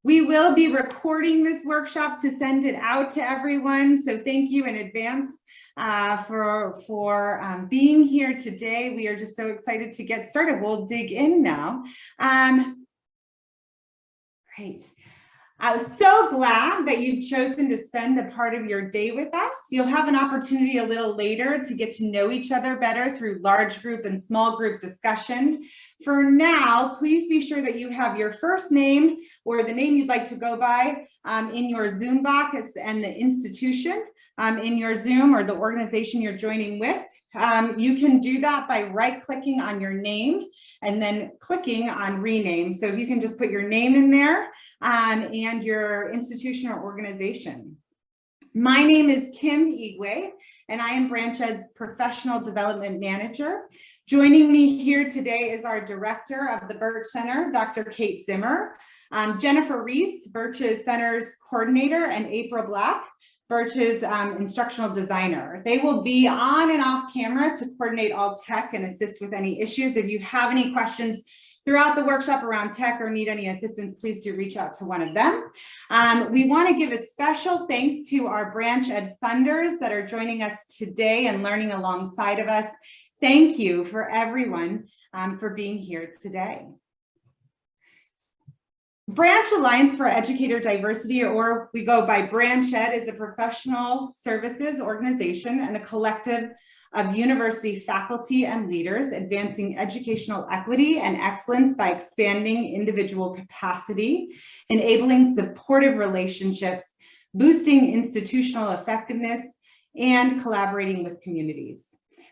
We will be recording this workshop to send it out to everyone. So thank you in advance for being here today. We are just so excited to get started. We'll dig in now. Great. I was so glad that you've chosen to spend a part of your day with us. You'll have an opportunity a little later to get to know each other better through large group and small group discussion. For now, please be sure that you have your first name or the name you'd like to go by in your Zoom box and the institution in your Zoom or the organization you're joining with. You can do that by right-clicking on your name and then clicking on rename. So if you can just put your name in there and your institution or organization. My name is Kim Igwe, and I am BranchEd's Professional Development Manager. Joining me here today is our Director of the Birch Center, Dr. Kate Zimmer, Jennifer Reese, Birch's Center's Coordinator, and April Black, Birch's instructional designer. They will be on and off camera to coordinate all tech and assist with any issues. If you have any questions throughout the workshop around tech or need any assistance, please do reach out to one of them. We want to give a special thanks to our BranchEd funders that are joining us today and learning alongside of us. Thank you for everyone for being here today. Branch Alliance for Educator Diversity, or we go by BranchEd, is a professional services organization and a collective of university faculty and leaders advancing educational equity and excellence by expanding individual capacity, enabling supportive relationships, boosting institutional effectiveness, and collaborating with communities.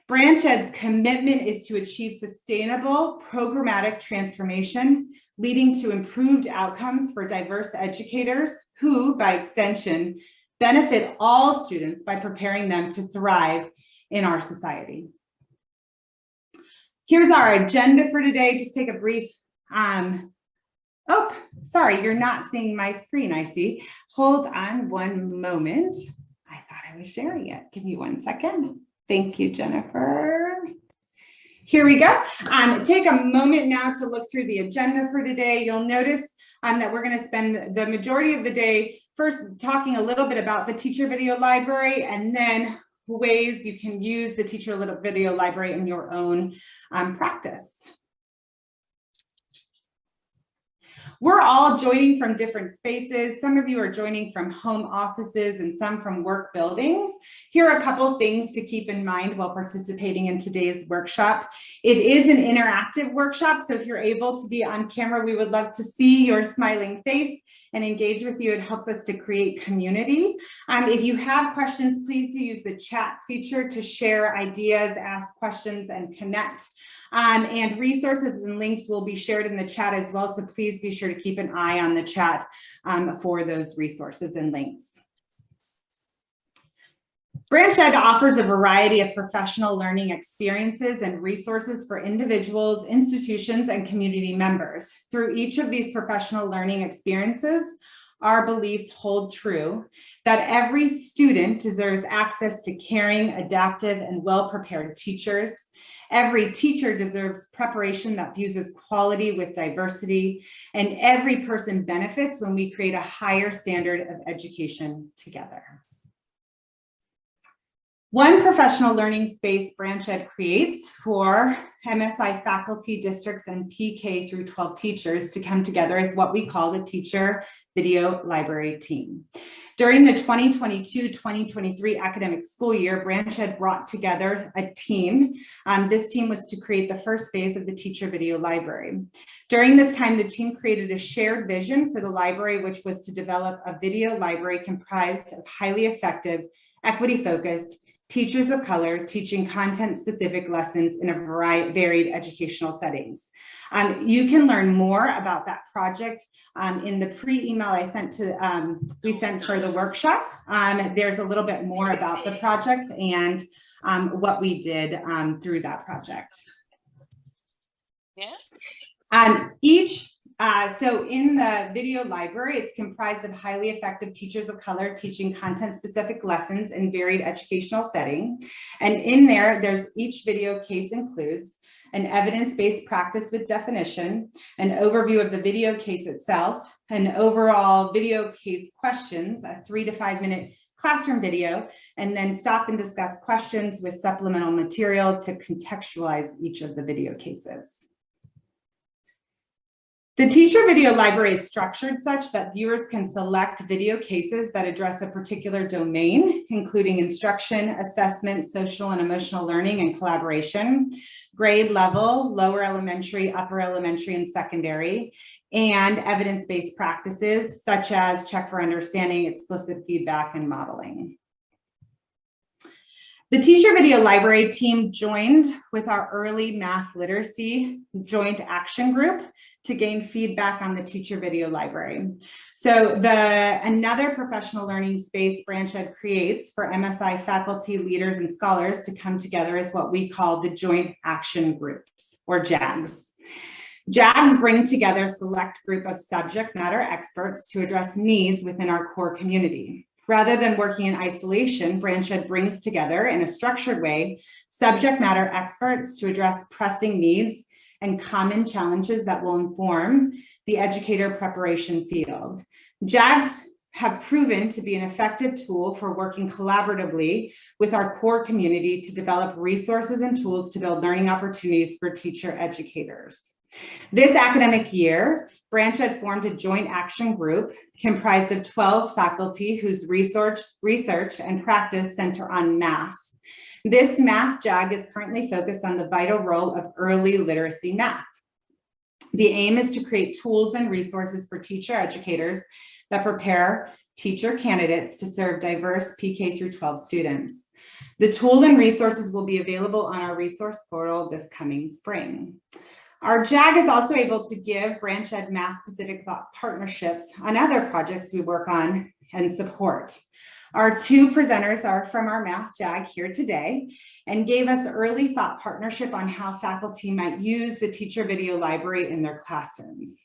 BranchEd's commitment is to achieve sustainable programmatic transformation, leading to improved outcomes for diverse educators who, by extension, benefit all students by preparing them to thrive in our society. Here's our agenda for today. Just take a brief, oh, sorry, you're not seeing my screen, I see. Hold on one moment. I thought I was sharing it. Give me 1 second. Thank you, Jennifer. Here we go. Take a moment now to look through the agenda for today. You'll notice that we're going to spend the majority of the day first talking a little bit about the teacher video library and then ways you can use the teacher video library in your own practice. We're all joining from different spaces. Some of you are joining from home offices and some from work buildings. Here are a couple things to keep in mind while participating in today's workshop. It is an interactive workshop, so if you're able to be on camera, we would love to see your smiling face and engage with you. It helps us to create community. If you have questions, please do use the chat feature to share ideas, ask questions, and connect. And resources and links will be shared in the chat as well, so please be sure to keep an eye on the chat for those resources and links. BranchEd offers a variety of professional learning experiences and resources for individuals, institutions, and community members. Through each of these professional learning experiences, our beliefs hold true that every student deserves access to caring, adaptive, and well-prepared teachers. Every teacher deserves preparation that fuses quality with diversity, and every person benefits when we create a higher standard of education together. One professional learning space BranchEd creates for MSI faculty, districts, and PK through 12 teachers to come together is what we call the Teacher Video Library Team. During the 2022-2023 academic school year, BranchEd brought together a team. This team was to create the first phase of the Teacher Video Library. During this time, the team created a shared vision for the library, which was to develop a video library comprised of highly effective, equity-focused, teachers of color teaching content-specific lessons in a varied educational settings. You can learn more about that project in the pre-email I sent to we sent for the workshop. There's a little bit more about the project and what we did through that project. Yeah. Each So in the video library, it's comprised of highly effective teachers of color teaching content-specific lessons in varied educational setting. And in there's each video case includes an evidence-based practice with definition, an overview of the video case itself, an overall video case questions, a 3 to 5 minute classroom video, and then stop and discuss questions with supplemental material to contextualize each of the video cases. The teacher video library is structured such that viewers can select video cases that address a particular domain, including instruction, assessment, social and emotional learning, and collaboration, grade level, lower elementary, upper elementary, and secondary, and evidence-based practices such as check for understanding, explicit feedback, and modeling. The teacher video library team joined with our early math literacy joint action group to gain feedback on the teacher video library. So another professional learning space Branch Ed creates for MSI faculty, leaders, and scholars to come together is what we call the joint action groups, or JAGs. JAGs bring together a select group of subject matter experts to address needs within our core community. Rather than working in isolation, Branch Ed brings together in a structured way subject matter experts to address pressing needs and common challenges that will inform the educator preparation field. JAGs have proven to be an effective tool for working collaboratively with our core community to develop resources and tools to build learning opportunities for teacher educators. This academic year, Branch Ed formed a joint action group comprised of 12 faculty whose research and practice center on math. This math JAG is currently focused on the vital role of early literacy math. The aim is to create tools and resources for teacher educators that prepare teacher candidates to serve diverse PK through 12 students. The tool and resources will be available on our resource portal this coming spring. Our JAG is also able to give Branch Ed math-specific thought partnerships on other projects we work on and support. Our two presenters are from our math JAG here today and gave us early thought partnership on how faculty might use the teacher video library in their classrooms.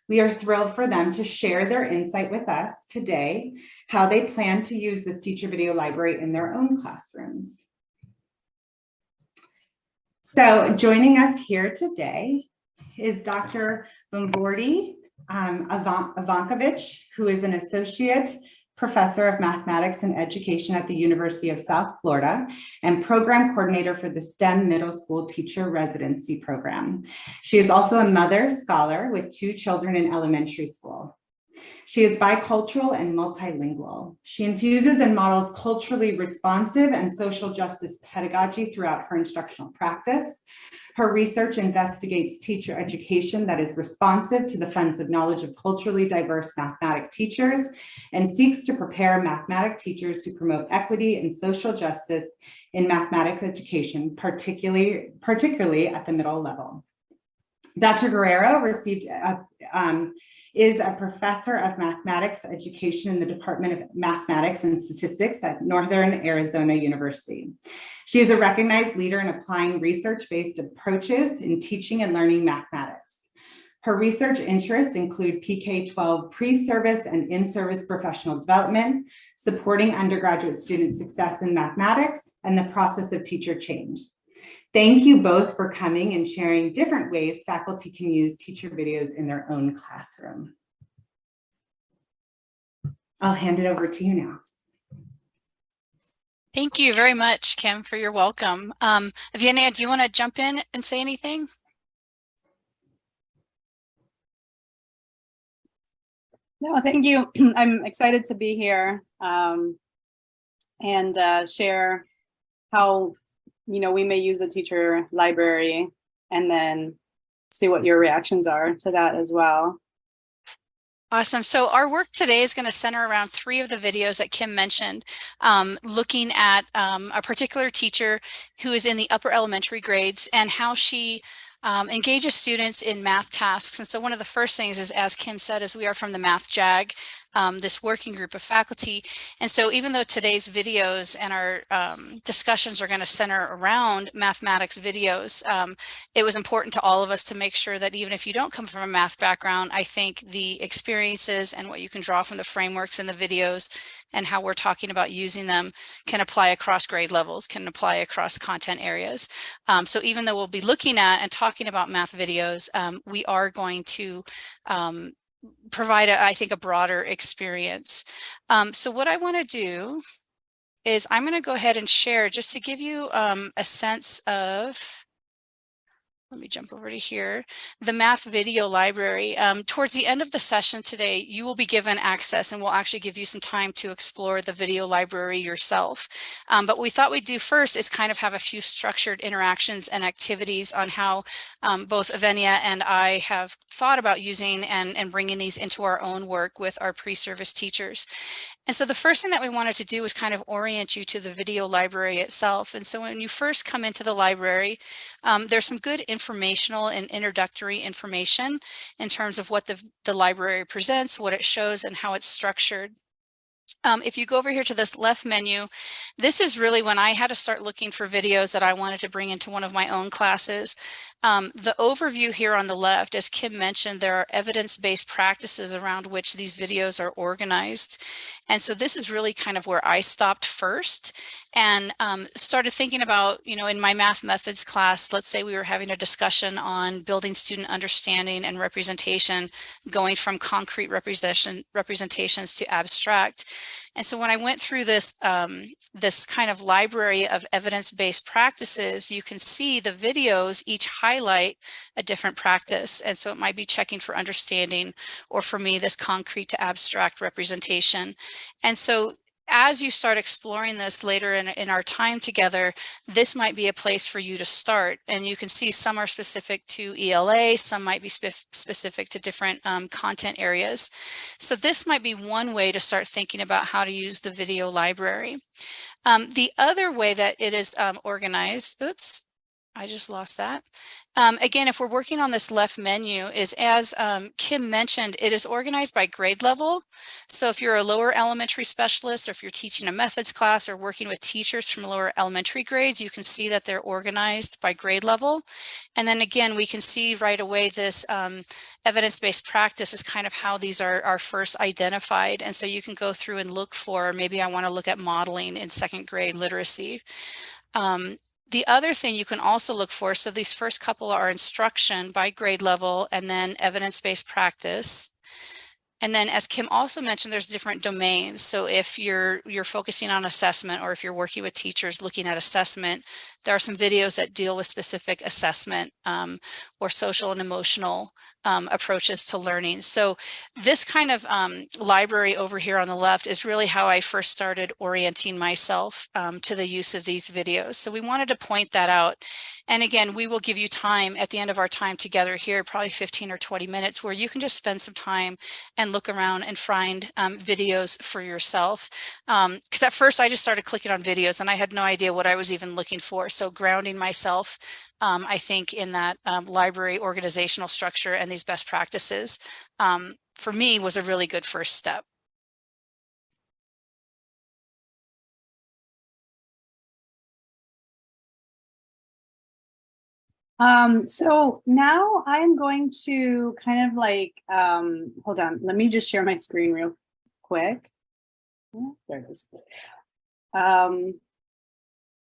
We are thrilled for them to share their insight with us today, how they plan to use this teacher video library in their own classrooms. So joining us here today is Dr. Bombordi Ivankovich, who is an associate professor of mathematics and education at the University of South Florida and program coordinator for the STEM middle school teacher residency program. She is also a mother scholar with 2 children in elementary school. She is bicultural and multilingual. She infuses and models culturally responsive and social justice pedagogy throughout her instructional practice. Her research investigates teacher education that is responsive to the funds of knowledge of culturally diverse mathematic teachers and seeks to prepare mathematic teachers to promote equity and social justice in mathematics education, particularly at the middle level. Dr. Guerrero is a professor of mathematics education in the Department of Mathematics and Statistics at Northern Arizona University. She is a recognized leader in applying research-based approaches in teaching and learning mathematics. Her research interests include PK-12 pre-service and in-service professional development, supporting undergraduate student success in mathematics, and the process of teacher change. Thank you both for coming and sharing different ways faculty can use teacher videos in their own classroom. I'll hand it over to you now. Thank you very much, Kim, for your welcome. Vianney, do you want to jump in and say anything? No, thank you. I'm excited to be here and share how we may use the teacher library and then see what your reactions are to that as well. Awesome. So our work today is going to center around 3 of the videos that Kim mentioned, looking at a particular teacher who is in the upper elementary grades and how she engages students in math tasks. And so one of the first things is, as Kim said, is we are from the Math JAG. this working group of faculty. And so even though today's videos and our discussions are going to center around mathematics videos, it was important to all of us to make sure that even if you don't come from a math background, I think the experiences and what you can draw from the frameworks in the videos and how we're talking about using them can apply across grade levels, can apply across content areas. So even though we'll be looking at and talking about math videos, we are going to provide, I think, a broader experience. So what I want to do is I'm going to go ahead and share just to give you a sense of, let me jump over to here, the math video library. Towards the end of the session today, you will be given access and we'll actually give you some time to explore the video library yourself. But what we thought we'd do first is kind of have a few structured interactions and activities on how both Avenia and I have thought about using and bringing these into our own work with our pre-service teachers. And so the first thing that we wanted to do was kind of orient you to the video library itself. And so when you first come into the library, there's some good informational and introductory information in terms of what the library presents, what it shows, and how it's structured. If you go over here to this left menu, this is really when I had to start looking for videos that I wanted to bring into one of my own classes. The overview here on the left, as Kim mentioned, there are evidence-based practices around which these videos are organized. And so this is really kind of where I stopped first and started thinking about, you know, in my math methods class, let's say we were having a discussion on building student understanding and representation, going from concrete representations to abstract. And so when I went through this, this kind of library of evidence-based practices, you can see the videos each highlight a different practice. And so it might be checking for understanding, or for me, this concrete to abstract representation. And so as you start exploring this later in our time together, this might be a place for you to start. And you can see some are specific to ELA, some might be specific to different content areas. So this might be one way to start thinking about how to use the video library. The other way that it is organized, oops, I just lost that. Again, if we're working on this left menu, is as Kim mentioned, it is organized by grade level. So if you're a lower elementary specialist, or if you're teaching a methods class or working with teachers from lower elementary grades, you can see that they're organized by grade level. And then again, we can see right away this evidence-based practice is kind of how these are first identified. And so you can go through and look for, maybe I want to look at modeling in second grade literacy. The other thing you can also look for, so these first couple are instruction by grade level and then evidence-based practice. And then as Kim also mentioned, there's different domains. So if you're focusing on assessment, or if you're working with teachers looking at assessment, there are some videos that deal with specific assessment or social and emotional approaches to learning. So this kind of library over here on the left is really how I first started orienting myself to the use of these videos. So we wanted to point that out. And again, we will give you time at the end of our time together here, probably 15 or 20 minutes, where you can just spend some time and look around and find videos for yourself. Because at first I just started clicking on videos and I had no idea what I was even looking for. So grounding myself, I think, in that library organizational structure and these best practices, for me, was a really good first step. So now I'm going to kind of like, hold on, let me just share my screen real quick. Oh, there it is.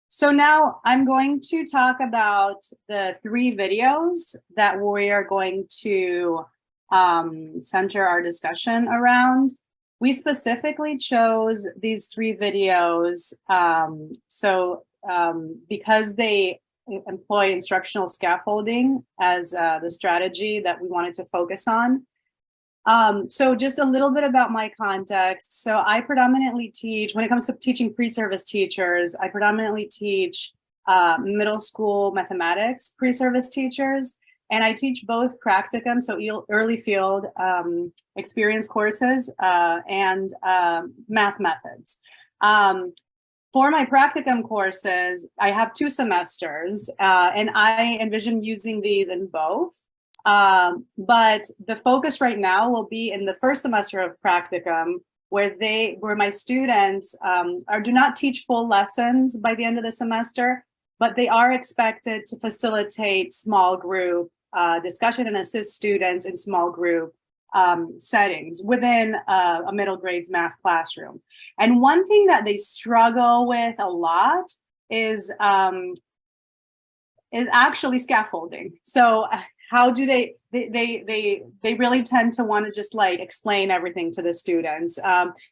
So now I'm going to talk about the 3 videos that we are going to center our discussion around. We specifically chose these 3 videos because they employ instructional scaffolding as the strategy that we wanted to focus on. So just a little bit about my context. So I predominantly teach, when it comes to teaching pre-service teachers, I predominantly teach middle school mathematics pre-service teachers, and I teach both practicum, so early field experience courses, and math methods. For my practicum courses, I have 2 semesters, and I envision using these in both. But the focus right now will be in the first semester of practicum, where my students do not teach full lessons by the end of the semester, but they are expected to facilitate small group discussion and assist students in small group settings within a middle grades math classroom. And one thing that they struggle with a lot is actually scaffolding. So how do they really tend to want to just like explain everything to the students.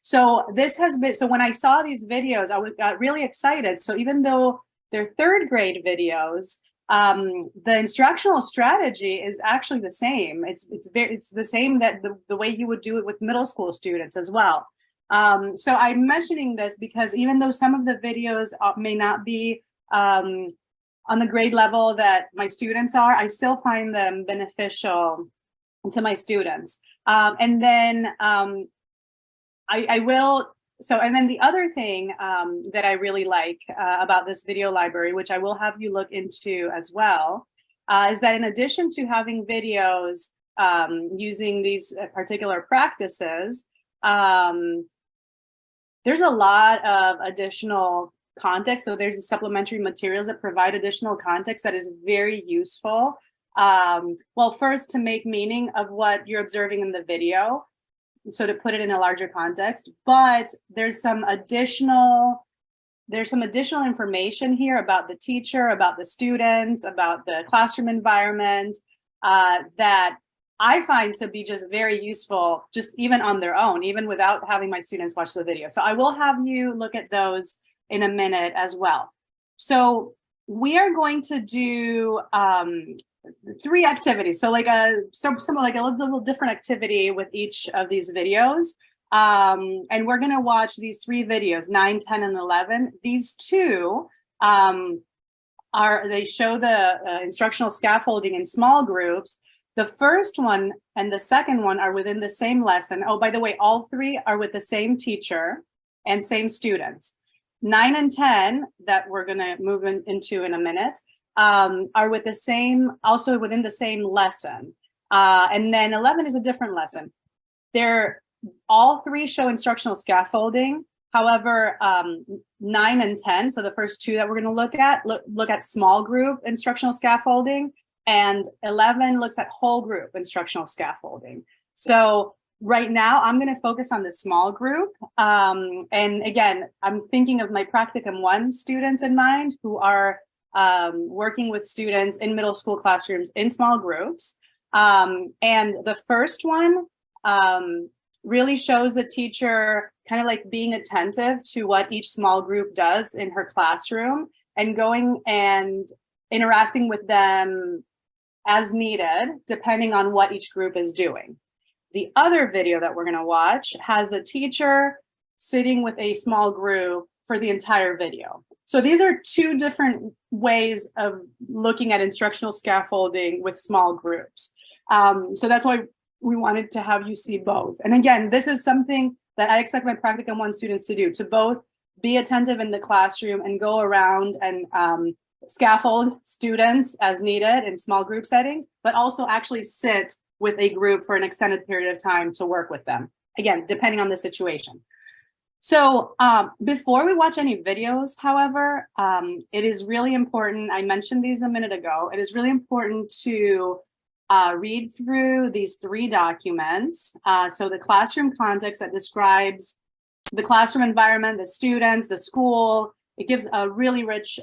So when I saw these videos, I got really excited. So even though they're third grade videos, the instructional strategy is actually the same. It's the same that the way you would do it with middle school students as well. So I'm mentioning this because even though some of the videos may not be on the grade level that my students are, I still find them beneficial to my students. And then and then the other thing that I really like about this video library, which I will have you look into as well, is that in addition to having videos using these particular practices, there's a lot of additional context. So there's the supplementary materials that provide additional context that is very useful. Well, first to make meaning of what you're observing in the video, so to put it in a larger context, but there's some additional information here about the teacher, about the students, about the classroom environment that I find to be just very useful, just even on their own, even without having my students watch the video. So I will have you look at those in a minute as well. So we are going to do 3 activities. So like a little different activity with each of these videos. And we're going to watch these 3 videos, 9, 10, and 11. These 2 they show the instructional scaffolding in small groups. The first one and the second one are within the same lesson. Oh, by the way, all 3 are with the same teacher and same students. 9 and 10 that we're going to move into in a minute are with the same, also within the same lesson. And then 11 is a different lesson. All 3 show instructional scaffolding. However, 9 and 10, so the first 2 that we're going to look at small group instructional scaffolding, and 11 looks at whole group instructional scaffolding. So right now, I'm going to focus on the small group. And again, I'm thinking of my Practicum 1 students in mind who are working with students in middle school classrooms in small groups. And the first one really shows the teacher kind of like being attentive to what each small group does in her classroom and going and interacting with them as needed, depending on what each group is doing. The other video that we're going to watch has the teacher sitting with a small group for the entire video. So these are 2 different ways of looking at instructional scaffolding with small groups. So that's why we wanted to have you see both. And again, this is something that I expect my Practicum 1 students to do, to both be attentive in the classroom and go around and scaffold students as needed in small group settings, but also actually sit with a group for an extended period of time to work with them. Again, depending on the situation. So before we watch any videos, however, it is really important, I mentioned these a minute ago, it is really important to read through these 3 documents. So the classroom context that describes the classroom environment, the students, the school, it gives a really rich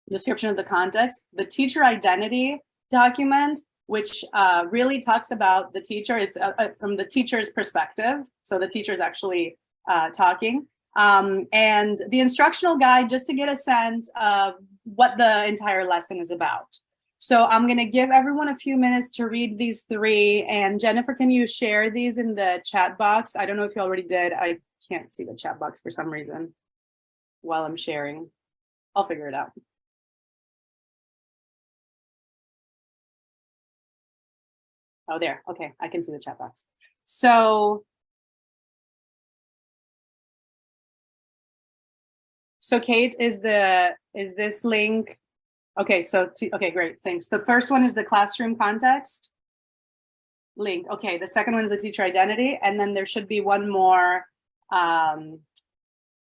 description of the context. The teacher identity document, which really talks about the teacher. It's from the teacher's perspective. So the teacher is actually talking. And the instructional guide, just to get a sense of what the entire lesson is about. So I'm going to give everyone a few minutes to read these 3. And Jennifer, can you share these in the chat box? I don't know if you already did. I can't see the chat box for some reason while I'm sharing. I'll figure it out. Oh, there. Okay, I can see the chat box. So Kate, is this link? Okay, okay, great, thanks. The first one is the classroom context. link. Okay, the second one is the teacher identity, and then there should be one more, the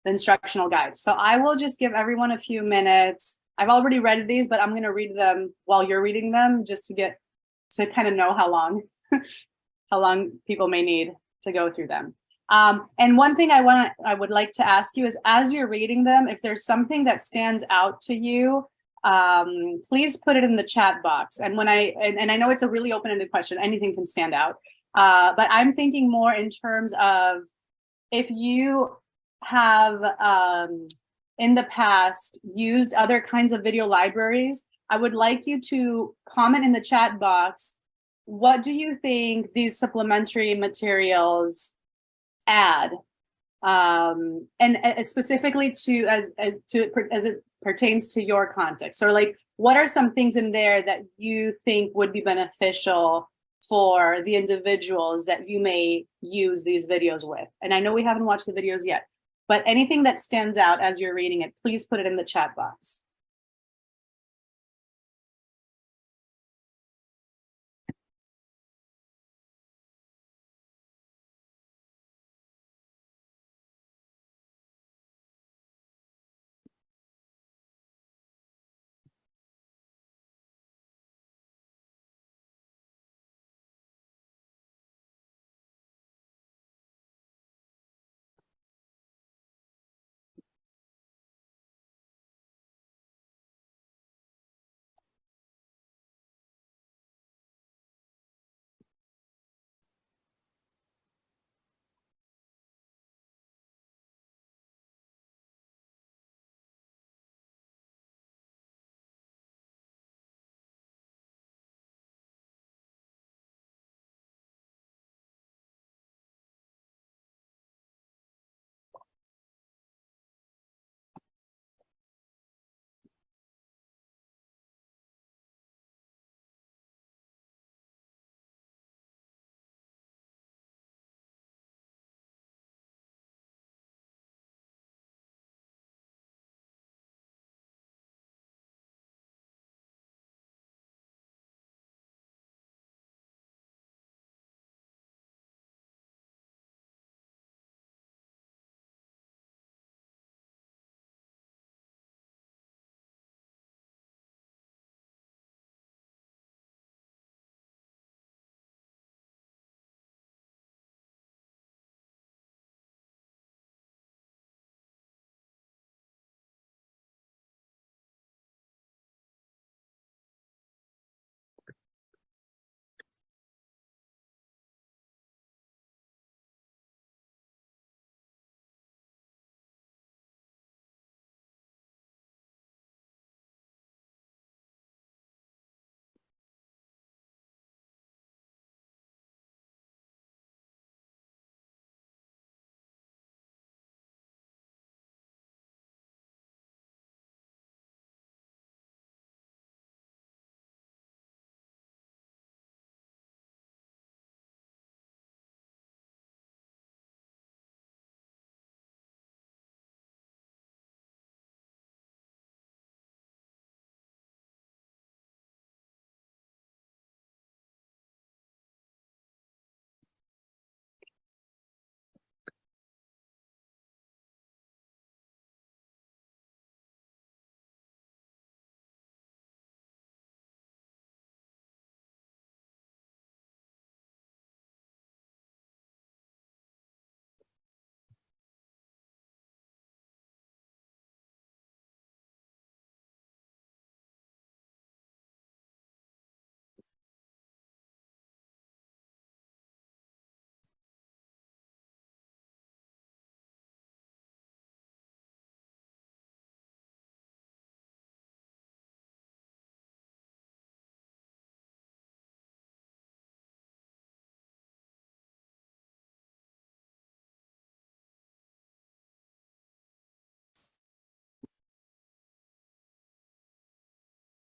instructional guide. So I will just give everyone a few minutes. I've already read these, but I'm going to read them while you're reading them, just to kind of know how long people may need to go through them. And one thing I would like to ask you is, as you're reading them, if there's something that stands out to you, please put it in the chat box. And and I know it's a really open-ended question, anything can stand out. But I'm thinking more in terms of, if you have in the past used other kinds of video libraries, I would like you to comment in the chat box, what do you think these supplementary materials add? And specifically as it pertains to your context, or like, what are some things in there that you think would be beneficial for the individuals that you may use these videos with? And I know we haven't watched the videos yet, but anything that stands out as you're reading it, please put it in the chat box.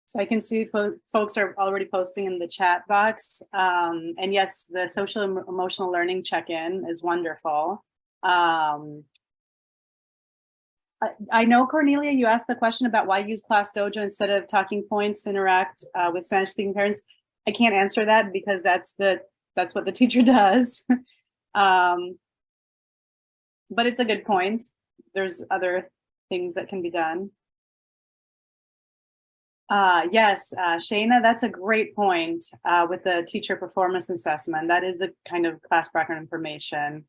So I can see folks are already posting in the chat box. And yes, the social emotional learning check-in is wonderful. I know, Cornelia, you asked the question about why use Class Dojo instead of Talking Points to interact with Spanish-speaking parents. I can't answer that because that's the that's what the teacher does. But it's a good point. There's other things that can be done. Yes, Shayna, that's a great point with the teacher performance assessment. That is the kind of class background information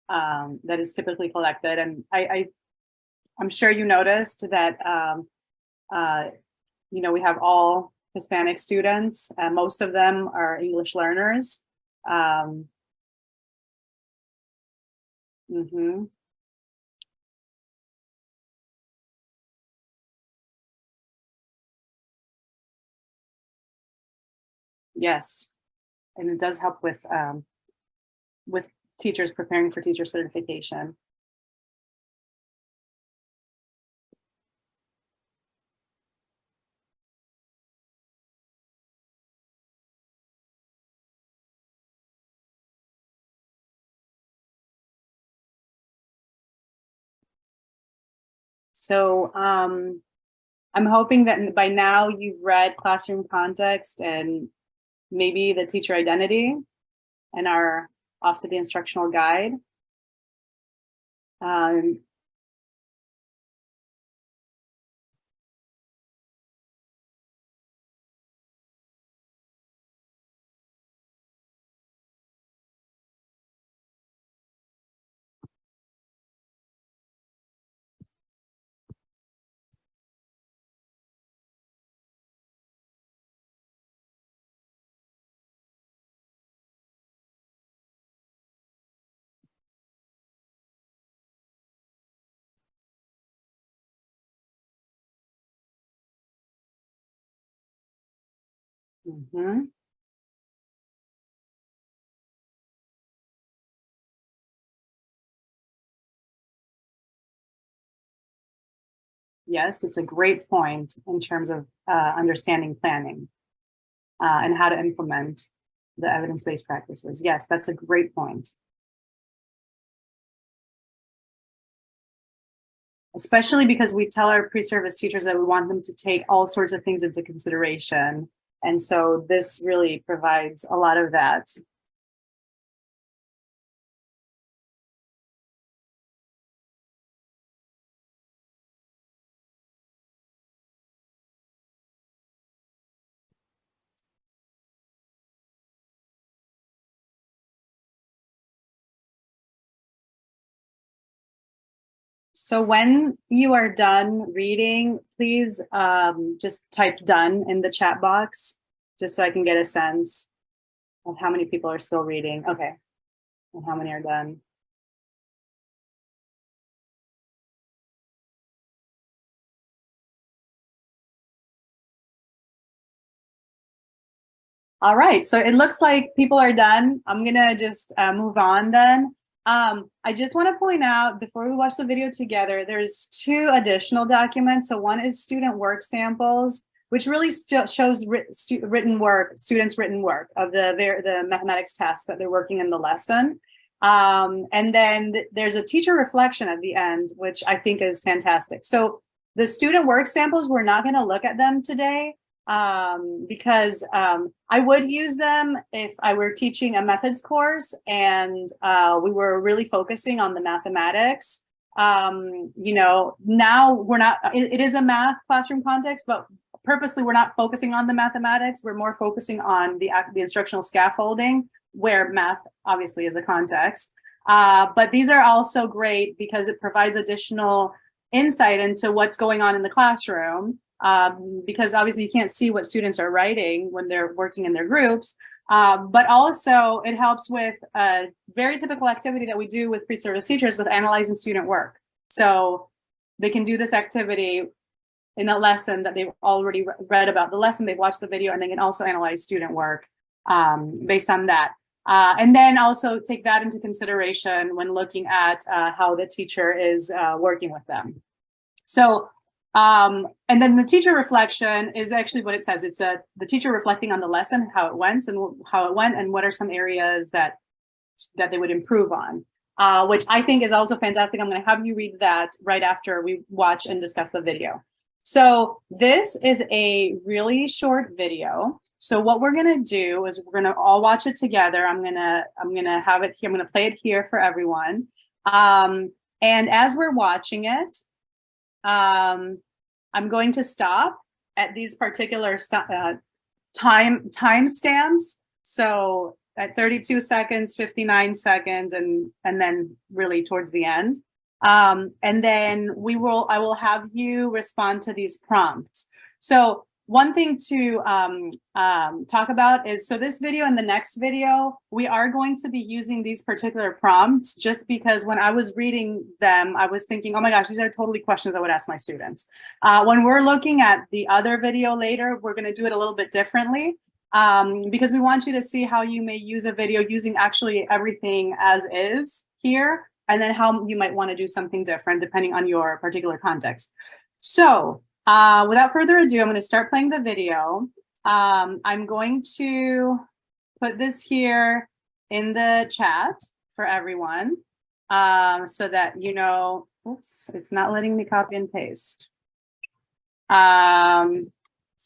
that is typically collected. And I'm sure you noticed that, you know, we have all Hispanic students. Most of them are English learners. Yes, and it does help with teachers preparing for teacher certification. So I'm hoping that by now you've read classroom context and maybe the teacher identity and are off to the instructional guide. Yes, it's a great point in terms of understanding planning and how to implement the evidence-based practices. Yes, that's a great point. Especially because we tell our pre-service teachers that we want them to take all sorts of things into consideration. And so this really provides a lot of that. So when you are done reading, please just type done in the chat box, just so I can get a sense of how many people are still reading. Okay, and how many are done. All right, so it looks like people are done. I'm gonna just move on then. I just want to point out before we watch the video together, there's 2 additional documents. So one is student work samples, which really shows written work, students' written work of the mathematics test that they're working in the lesson. And then there's a teacher reflection at the end, which I think is fantastic. So the student work samples, we're not going to look at them today. Because I would use them if I were teaching a methods course and we were really focusing on the mathematics. You know, now we're not, it is a math classroom context, but purposely we're not focusing on the mathematics. We're more focusing on the instructional scaffolding, where math obviously is the context. But these are also great because it provides additional insight into what's going on in the classroom. Because obviously you can't see what students are writing when they're working in their groups, but also it helps with a very typical activity that we do with pre-service teachers with analyzing student work. So they can do this activity in a lesson that they've already read about the lesson, they've watched the video, and they can also analyze student work based on that. And then also take that into consideration when looking at how the teacher is working with them. So and then the teacher reflection is actually what it says. It's the teacher reflecting on the lesson, how it went, and what are some areas that they would improve on, which I think is also fantastic. I'm going to have you read that right after we watch and discuss the video. So this is a really short video. So what we're gonna do is we're gonna all watch it together. I'm gonna have it here. I'm gonna play it here for everyone. And as we're watching it, I'm going to stop at these particular time stamps. So at 32 seconds, 59 seconds, and then really towards the end. And then I will have you respond to these prompts. So one thing to talk about is, so this video and the next video, we are going to be using these particular prompts just because when I was reading them, I was thinking, oh my gosh, these are totally questions I would ask my students. When we're looking at the other video later, we're going to do it a little bit differently because we want you to see how you may use a video using actually everything as is here, and then how you might want to do something different depending on your particular context. So without further ado, I'm going to start playing the video. I'm going to put this here in the chat for everyone so that you know, oops, it's not letting me copy and paste. So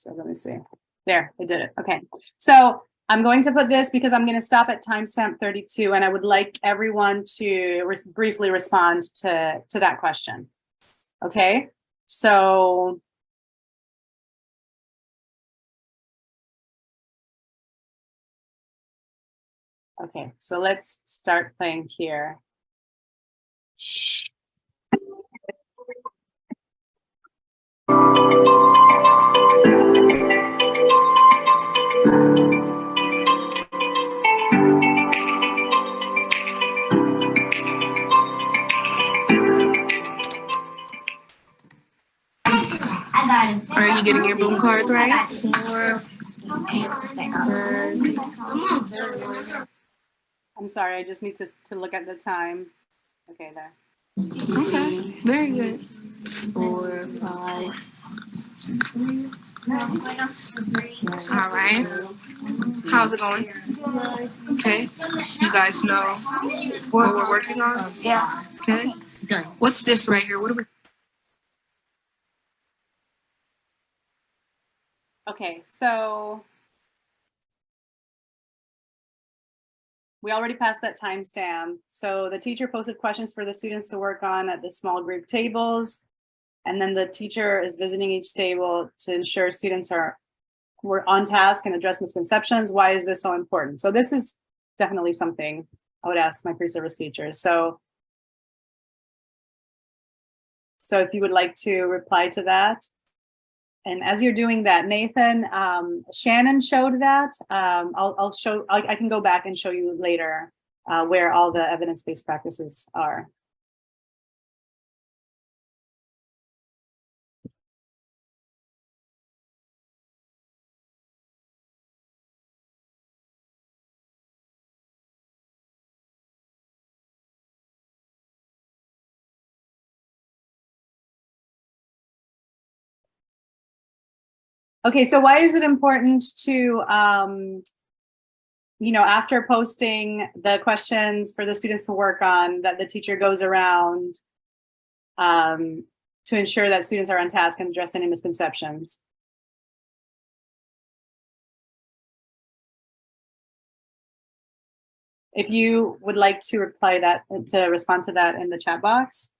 let me see. There, I did it. Okay. So I'm going to put this because I'm going to stop at timestamp 32, and I would like everyone to briefly respond to that question. Okay. So okay, so let's start playing here. Are you getting your boom cards right? I'm sorry, I just need to look at the time. Okay, there. Okay, very good. 4, 5. All right. How's it going? Okay. You guys know what we're working on? Yeah. Okay. Done. What's this right here? What are we? Okay, so we already passed that timestamp. So the teacher posted questions for the students to work on at the small group tables. And then the teacher is visiting each table to ensure students were on task and address misconceptions. Why is this so important? So this is definitely something I would ask my pre-service teachers. So if you would like to reply to that. And as you're doing that, Nathan, Shannon showed that. I can go back and show you later where all the evidence-based practices are. Okay, so why is it important to, after posting the questions for the students to work on, that the teacher goes around to ensure that students are on task and address any misconceptions? If you would like to respond to that in the chat box.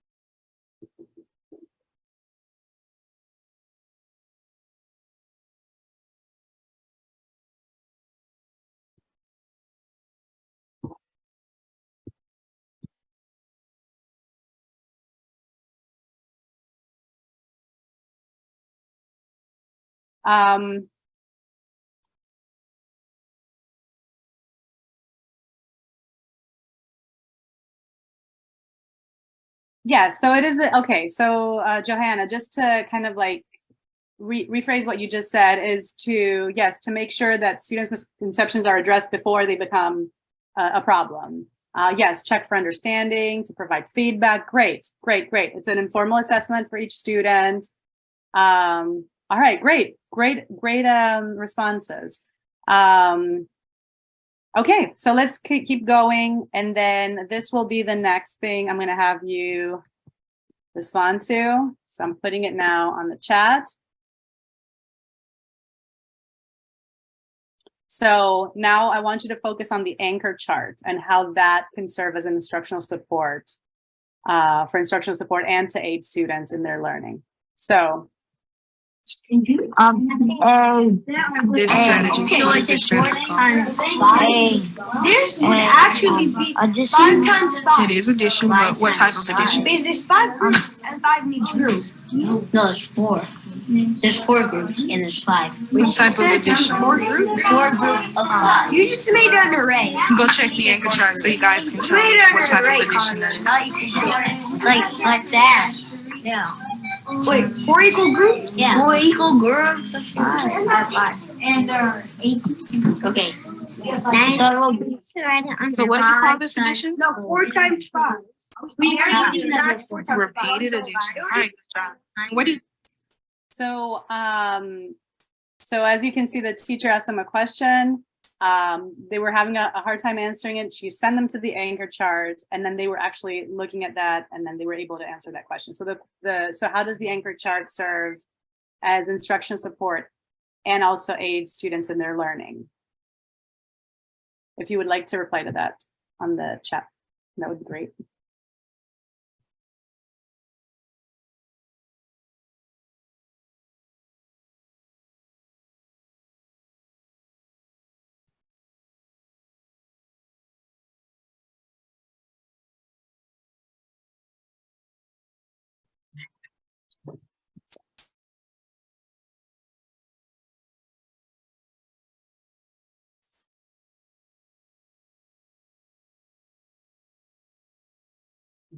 Yeah, so it is, okay, so Johanna, just to kind of like rephrase what you just said is to make sure that students' misconceptions are addressed before they become a problem. Yes, check for understanding, to provide feedback. Great. It's an informal assessment for each student. All right, great responses. Okay, so let's keep going. And then this will be the next thing I'm going to have you respond to. So I'm putting it now on the chat. So now I want you to focus on the anchor chart and how that can serve as an instructional support for instructional support and to aid students in their learning. So This strategy. So I said 4 times 5. This would actually be 5 times 5. It is addition, but what type of addition? Because there's 5 groups and 5 needs groups. No, there's 4. There's 4 groups and there's 5. What type of addition? 4 groups? 4 groups of 5. You just made an array. Go check the anchor chart so you guys can tell me what type of addition that is. Like that. Yeah. Wait, 4 equal groups? Yeah. 4 equal groups of 5. And there are 8. Okay. So what do you call this addition? No, 4 times 5. We already did that. Repeated addition. All right, good job. What do you? So, so as you can see, the teacher asked them a question. They were having a hard time answering it. She sent them to the anchor chart, and then they were actually looking at that, and then they were able to answer that question. So so how does the anchor chart serve as instructional support and also aid students in their learning? If you would like to reply to that on the chat, that would be great.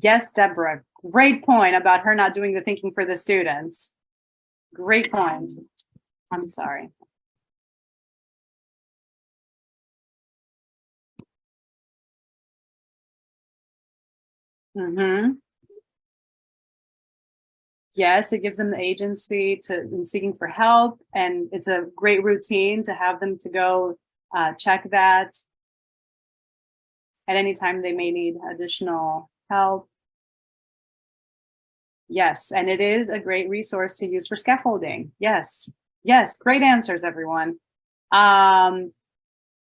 Yes, Deborah, great point about her not doing the thinking for the students. Great point. I'm sorry. Yes, it gives them the agency in seeking for help, and it's a great routine to have them to go check that at any time they may need additional help. Yes, and it is a great resource to use for scaffolding. Yes, yes, great answers, everyone.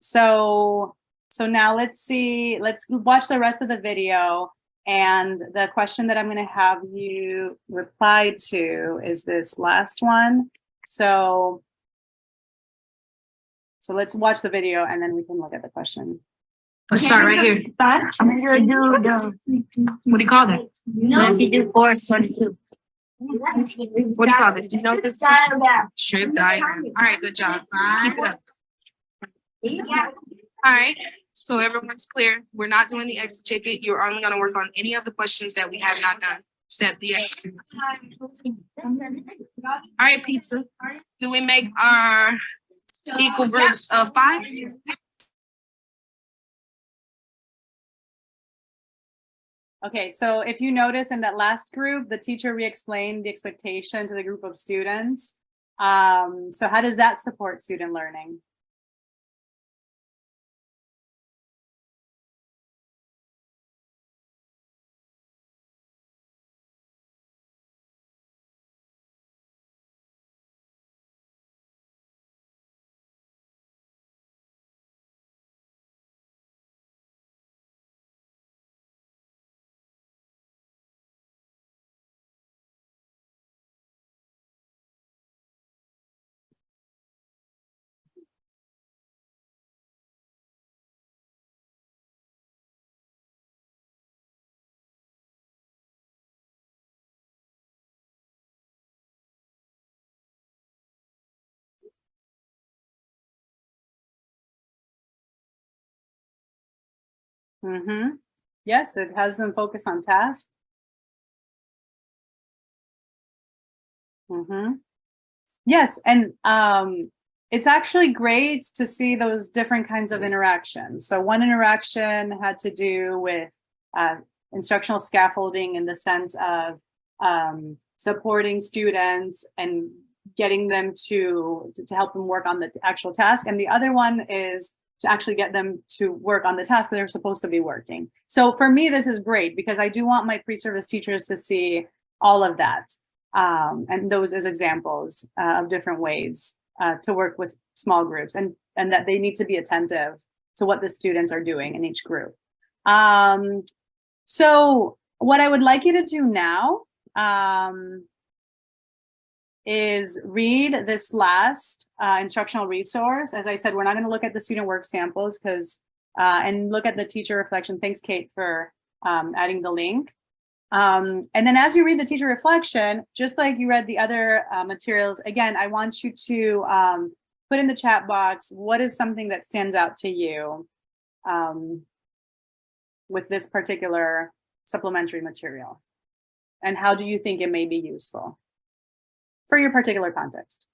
So now let's watch the rest of the video. And the question that I'm going to have you reply to is this last one. So let's watch the video and then we can look at the question. Let's start right here. I'm gonna do What do you call that? No, if you do 4 is 22. What do you call this? Do you know this? Strip diagram. All right, good job. Keep it up. All right. So everyone's clear. We're not doing the exit ticket. You're only going to work on any of the questions that we have not done, except the exit. All right, pizza. Do we make our equal groups of 5? Okay, so if you notice in that last group, the teacher re-explained the expectation to the group of students. So how does that support student learning? Yes, it has them focus on task. Yes, and it's actually great to see those different kinds of interactions. So one interaction had to do with instructional scaffolding in the sense of supporting students and getting them to help them work on the actual task. And the other one is to actually get them to work on the task that they're supposed to be working. So for me, this is great because I do want my pre-service teachers to see all of that. And those as examples of different ways to work with small groups, and that they need to be attentive to what the students are doing in each group. So what I would like you to do now is read this last instructional resource. As I said, we're not going to look at the student work samples and look at the teacher reflection. Thanks, Kate, for adding the link. And then as you read the teacher reflection, just like you read the other materials, again, I want you to put in the chat box, what is something that stands out to you with this particular supplementary material? And how do you think it may be useful for your particular context?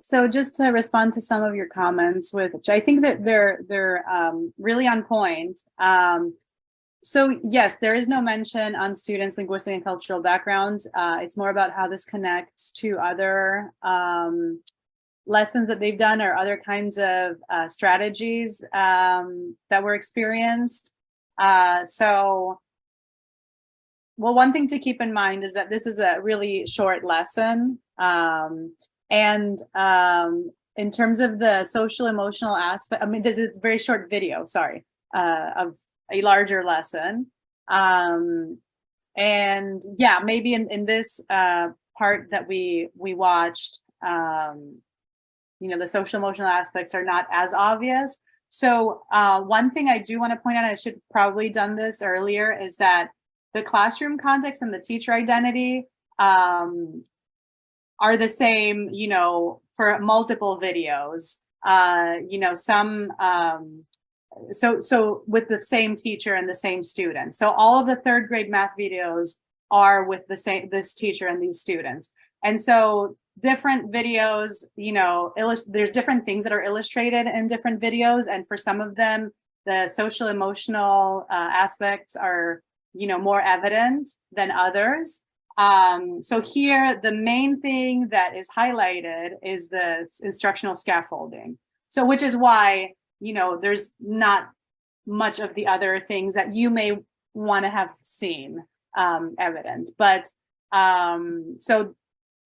So just to respond to some of your comments, which I think that they're really on point. So yes, there is no mention on students' linguistic and cultural backgrounds. It's more about how this connects to other lessons that they've done or other kinds of strategies that were experienced. So, well, one thing to keep in mind is that this is a really short lesson. And in terms of the social emotional aspect, I mean, this is a very short video, sorry, of a larger lesson. And yeah, maybe in this part that we watched, you know, the social emotional aspects are not as obvious. So one thing I do want to point out, I should probably done this earlier, is that the classroom context and the teacher identity are the same, you know, for multiple videos. You know, some so with the same teacher and the same student. So all of the third grade math videos are with this teacher and these students. And so different videos, you know, there's different things that are illustrated in different videos. And for some of them, the social emotional aspects are, you know, more evident than others. So here, the main thing that is highlighted is the instructional scaffolding. So which is why, you know, there's not much of the other things that you may want to have seen evidence. But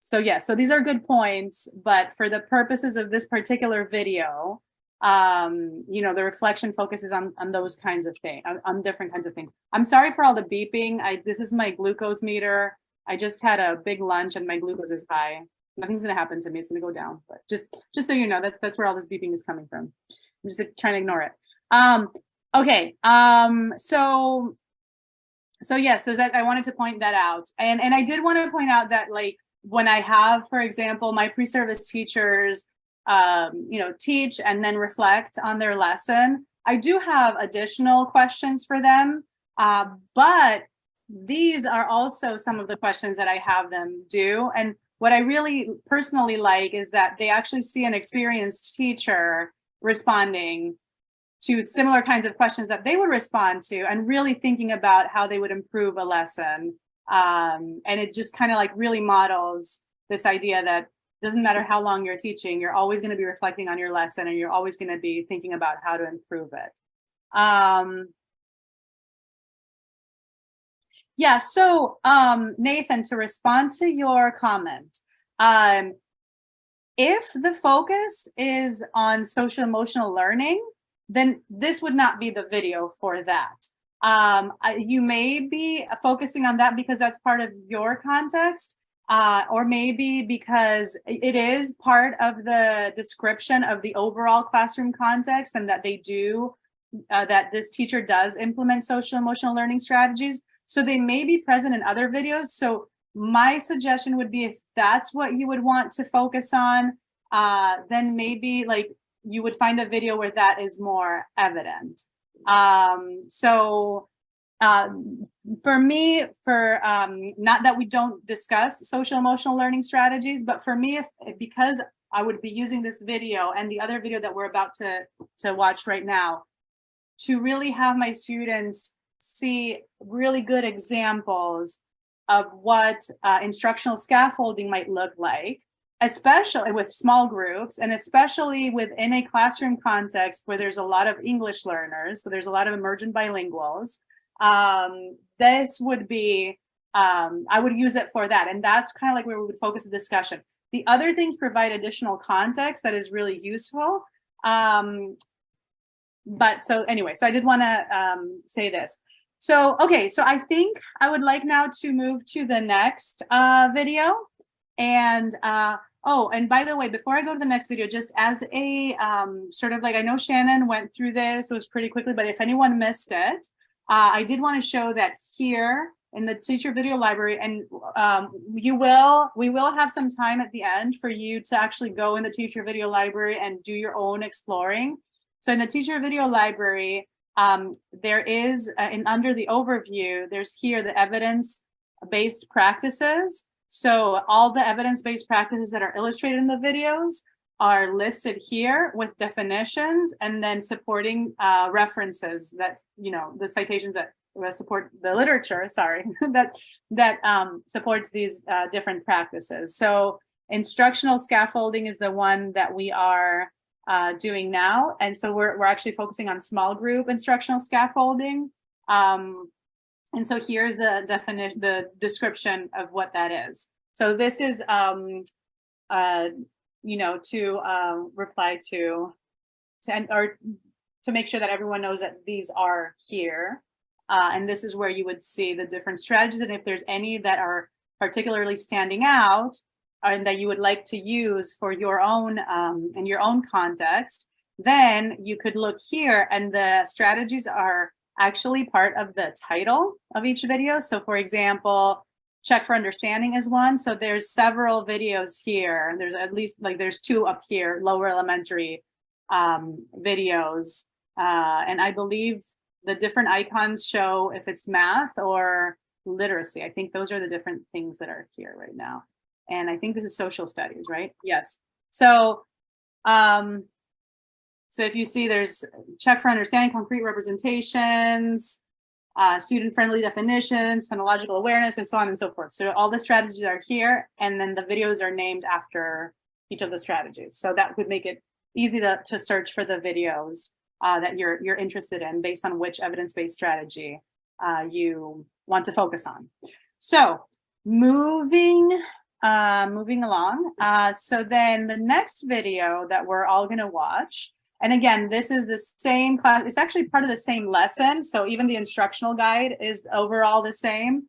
so yeah, so these are good points, but for the purposes of this particular video, you know, the reflection focuses on those kinds of things, on different kinds of things. I'm sorry for all the beeping. This is my glucose meter. I just had a big lunch and my glucose is high. Nothing's gonna happen to me, it's gonna go down, but just so you know, that's where all this beeping is coming from. I'm just trying to ignore it. Okay, so yeah, so that I wanted to point that out. And I did want to point out that, like, when I have, for example, my pre-service teachers, you know, teach and then reflect on their lesson, I do have additional questions for them, but these are also some of the questions that I have them do. And what I really personally like is that they actually see an experienced teacher responding to similar kinds of questions that they would respond to, and really thinking about how they would improve a lesson. And it just kind of like really models this idea that doesn't matter how long you're teaching, you're always going to be reflecting on your lesson and you're always going to be thinking about how to improve it. Yeah, so Nathan, to respond to your comment, if the focus is on social emotional learning, then this would not be the video for that. You may be focusing on that because that's part of your context, or maybe because it is part of the description of the overall classroom context, and that they do, that this teacher does implement social emotional learning strategies. So they may be present in other videos. So my suggestion would be, if that's what you would want to focus on, then maybe like you would find a video where that is more evident. For me, not that we don't discuss social emotional learning strategies, but for me, because I would be using this video and the other video that we're about to watch right now, to really have my students see really good examples of what instructional scaffolding might look like, especially with small groups, and especially within a classroom context where there's a lot of English learners, so there's a lot of emergent bilinguals. This would be, I would use it for that, and that's kind of like where we would focus the discussion. The other things provide additional context that is really useful. But so anyway, so I did want to say this. So, okay, so I think I would like now to move to the next video. And oh, and by the way, before I go to the next video, just as a sort of like, I know Shannon went through this, it was pretty quickly, but if anyone missed it, I did want to show that here in the teacher video library, and we will have some time at the end for you to actually go in the teacher video library and do your own exploring. So in the teacher video library, there is, under the overview, there's here the evidence-based practices. So all the evidence-based practices that are illustrated in the videos are listed here with definitions, and then supporting references that, you know, the citations that support the literature, sorry, that supports these different practices. So instructional scaffolding is the one that we are doing now. And so we're actually focusing on small group instructional scaffolding. And so here's the definition, the description of what that is. So this is, to reply to or to make sure that everyone knows that these are here. And this is where you would see the different strategies. And if there's any that are particularly standing out and that you would like to use for your own in your own context, then you could look here, and the strategies are actually part of the title of each video. So for example, check for understanding is one. So there's several videos here. There's at least there's 2 up here, lower elementary videos. And I believe the different icons show if it's math or literacy. I think those are the different things that are here right now. And I think this is social studies, right? Yes. So, so if you see, there's check for understanding, concrete representations, student-friendly definitions, phonological awareness, and so on and so forth. So all the strategies are here, and then the videos are named after each of the strategies. So that would make it easy to search for the videos that you're interested in based on which evidence-based strategy you want to focus on. So moving along. So then the next video that we're all going to watch, and again, this is the same class. It's actually part of the same lesson. So even the instructional guide is overall the same.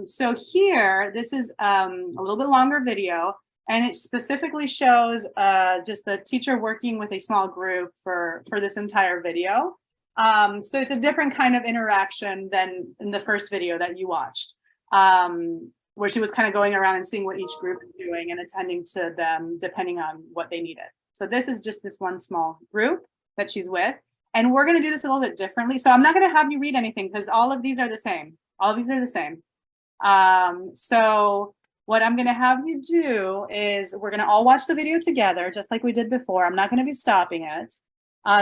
So here, this is a little bit longer video, and it specifically shows just the teacher working with a small group for this entire video. So it's a different kind of interaction than in the first video that you watched, where she was kind of going around and seeing what each group is doing and attending to them depending on what they needed. So this is just this one small group that she's with. And we're going to do this a little bit differently. So I'm not going to have you read anything because all of these are the same. All of these are the same. So what I'm going to have you do is we're going to all watch the video together, just like we did before. I'm not going to be stopping it.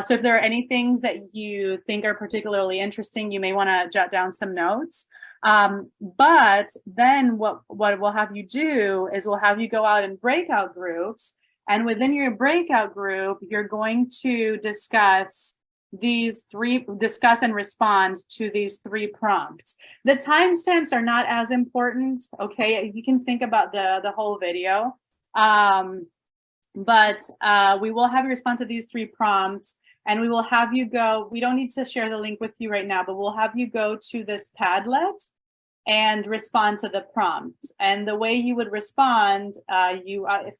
So if there are any things that you think are particularly interesting, you may want to jot down some notes. But then what we'll have you do is we'll have you go out in breakout groups. And within your breakout group, you're going to discuss and respond to these 3 prompts. The timestamps are not as important, okay? You can think about the whole video. But we will have you respond to these 3 prompts, and we will have you go, we don't need to share the link with you right now, but we'll have you go to this Padlet and respond to the prompts. And the way you would respond,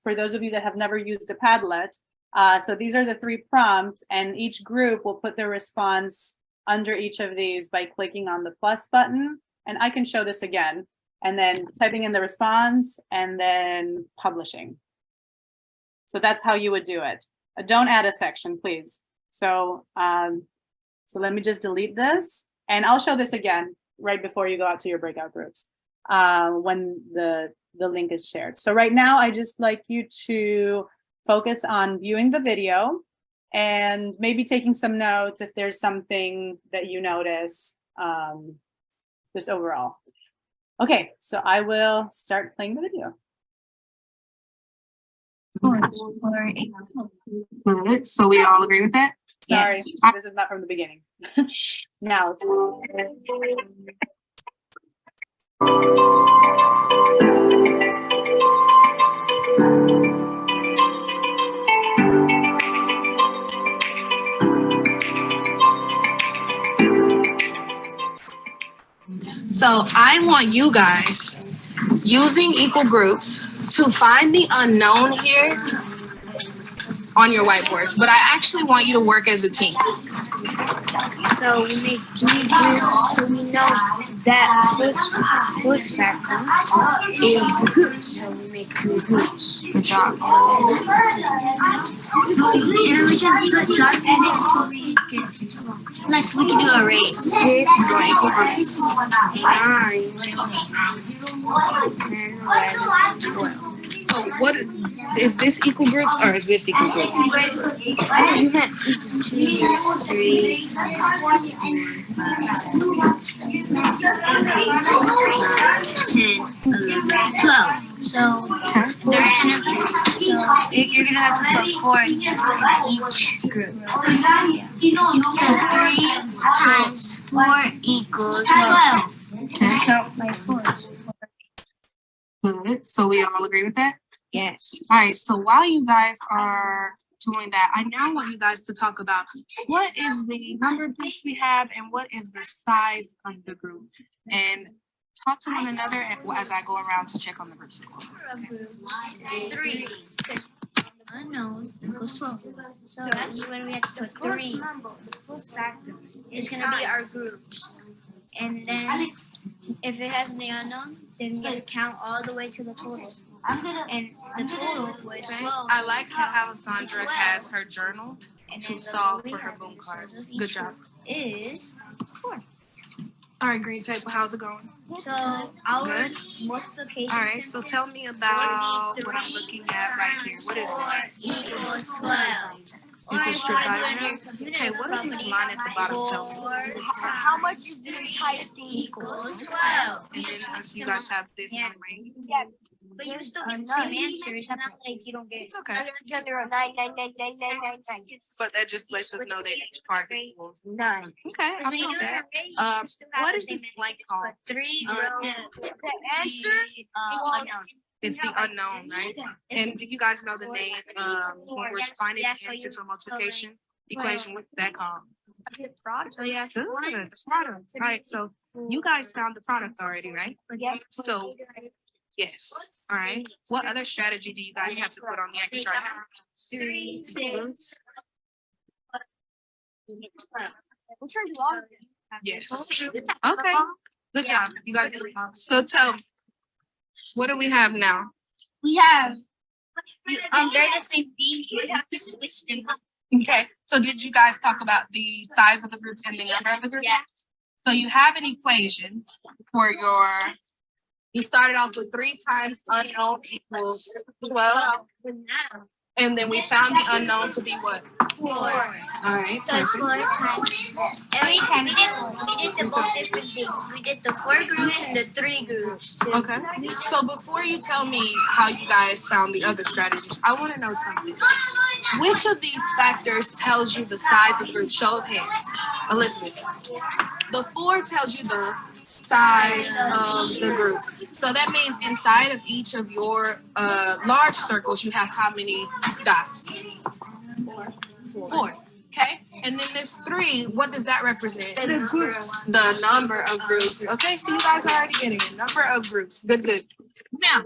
for those of you that have never used a Padlet, so these are the 3 prompts, and each group will put their response under each of these by clicking on the plus button. And I can show this again, and then typing in the response and then publishing. So that's how you would do it. Don't add a section, please. So, so let me just delete this, and I'll show this again right before you go out to your breakout groups when the link is shared. So right now, I just like you to focus on viewing the video and maybe taking some notes if there's something that you notice just overall. Okay, so I will start playing the video. Good. So we all agree with that? Sorry, this is not from the beginning. Now. So I want you guys using equal groups to find the unknown here on your whiteboards, but I actually want you to work as a team. So we make 3 groups, so we know that first factor is groups, so we make 3 groups. Good job. And we just put dots in it until we get to 12. Like we can do a race. 6, Go equal groups. 9, 10, 11, 12. So what is this equal groups or is this equal groups? You meant 2, 3, 4, 10, 11, 12. So you're gonna have to put 4 in each group. So 3 times 4 equals 12. Just count my 4s. Good. So we all agree with that? Yes. All right, so while you guys are doing that, I now want you guys to talk about what is the number of groups we have and what is the size of the group. And talk to one another as I go around to check on the groups. 3. Unknown equals 12. So that's when we have to put 3. It's going to be our groups. And then if it has the unknown, then we have to count all the way to the total. And the total was 12. I like how Alessandra has her journal to solve for her boom cards. Good job. Is 4. All right, green table, how's it going? So our multiplication. All right, so tell me about what I'm looking at right here. What is 4 it? equals 12. It's a strip diagram. Okay, what does this line at the bottom tell me? How much is the entire thing equals 12? And then I see you guys have this one right. Yeah. But you still get the same answer. It's not like you don't get It's okay. 9. But that just lets us know that each part equals 9. Okay, I'll When you take do that. an array, What is this blank called? 3 The answer unknown. It's the unknown, right? And do you guys know the name when we're finding the answer to a multiplication equation? What's that called? So yeah, Good. All right, so you guys found the product already, right? yeah. So yes. All right. What other strategy do you guys have to put on the extra chart? 3, 6. Yes. Okay. Good job. You guys. So tell me, what do we have now? We have. They're the same thing. You have to switch them up. Okay. So did you guys talk about the size of the group and the number of the group? Yeah. So you have an equation for your. You started off with 3 times unknown equals 12. And then we found the unknown to be what? 4. All right. So it's 4 times. Every time we did the both different things. We did the 4 groups and the 3 groups. Okay. So before you tell me how you guys found the other strategies, I want to know something. Which of these factors tells you the size of the group? Show of hands. Elizabeth. The 4 tells you the size of the group. So that means inside of each of your large circles, you have how many dots? 4. Okay. And then this 3, what does that represent? The groups. The number of groups. Okay, so you guys are already getting it. Number of groups. Good, good. Now,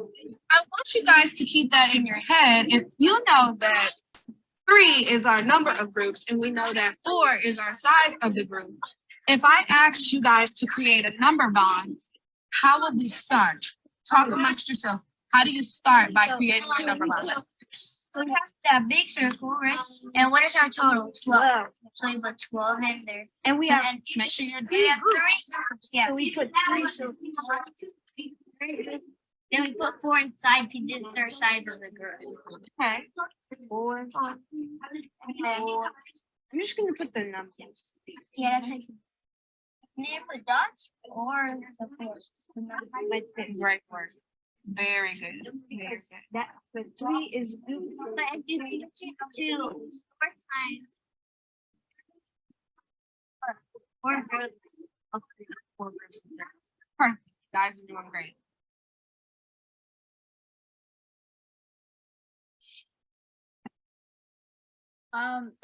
I want you guys to keep that in your head. If you know that 3 is our number of groups and we know that 4 is our size of the group, if I asked you guys to create a number bond, how would we start? Talk amongst yourselves. How do you start by creating a number bond? So we have that big circle, right? And what is our total? 12. So we put 12 in there. and we have Make sure you're We have 3 groups. Yeah. so we put 3 circles. Then we put 4 inside to do their size of the group. okay. 4. I'm just gonna put the numbers. Yeah, that's right. Can you put dots or the 4? Like this. Right word. Very good. Very good. That but 3 is But if you do 4 times 4 groups. Okay. 4 groups. Perfect. You guys are doing great.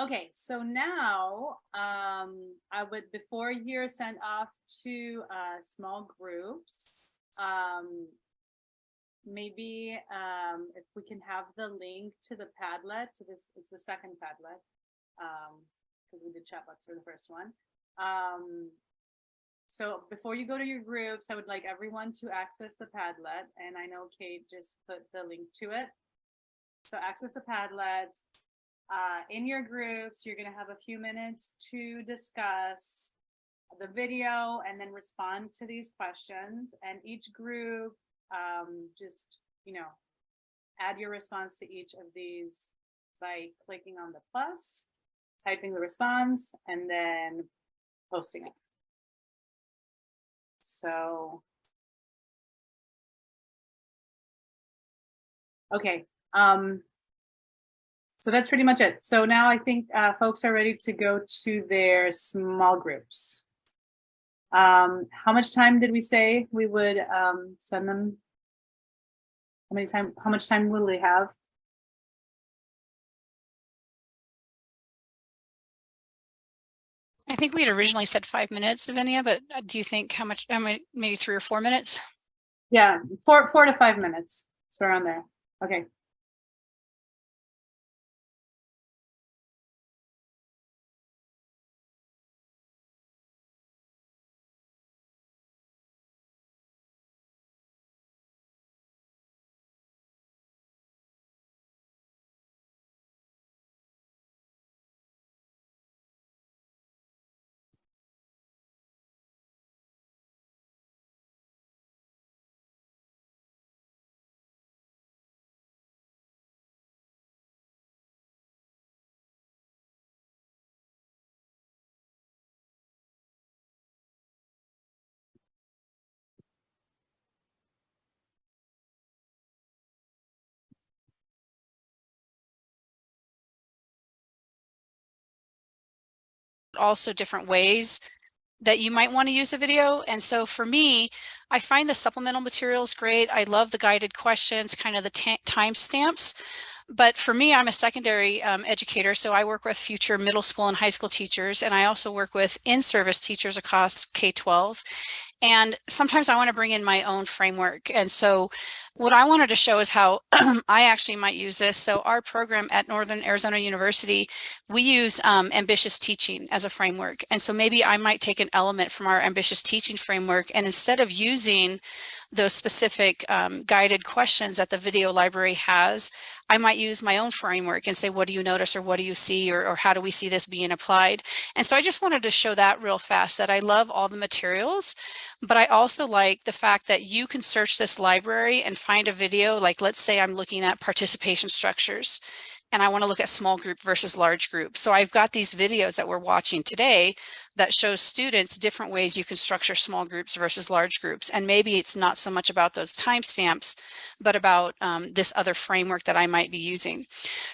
Okay, so now I would, before you're sent off to small groups, maybe if we can have the link to the Padlet, to this, it's the second Padlet, because we did chatbots for the first one. So before you go to your groups, I would like everyone to access the Padlet, and I know Kate just put the link to it. So access the Padlet. In your groups, you're going to have a few minutes to discuss the video and then respond to these questions. And each group, just, add your response to each of these by clicking on the plus, typing the response, and then posting it. So, okay. So that's pretty much it. So now I think folks are ready to go to their small groups. How much time did we say we would send them? How much time will they have? I think we had originally said 5 minutes, Lavinia, but do you think how many, maybe 3 or 4 minutes? Yeah, 4 to 5 minutes. So around there. Okay. Also different ways that you might want to use a video. And so for me, I find the supplemental materials great. I love the guided questions, kind of the timestamps. But for me, I'm a secondary educator, so I work with future middle school and high school teachers, and I also work with in-service teachers across K-12. And sometimes I want to bring in my own framework. And so what I wanted to show is how I actually might use this. So our program at Northern Arizona University, we use ambitious teaching as a framework. And so maybe I might take an element from our ambitious teaching framework, and instead of using those specific guided questions that the video library has, I might use my own framework and say, what do you notice, or what do you see, or how do we see this being applied? And so I just wanted to show that real fast, that I love all the materials, but I also like the fact that you can search this library and find a video. Like, let's say I'm looking at participation structures, and I want to look at small group versus large group. So I've got these videos that we're watching today that shows students different ways you can structure small groups versus large groups. And maybe it's not so much about those timestamps, but about this other framework that I might be using.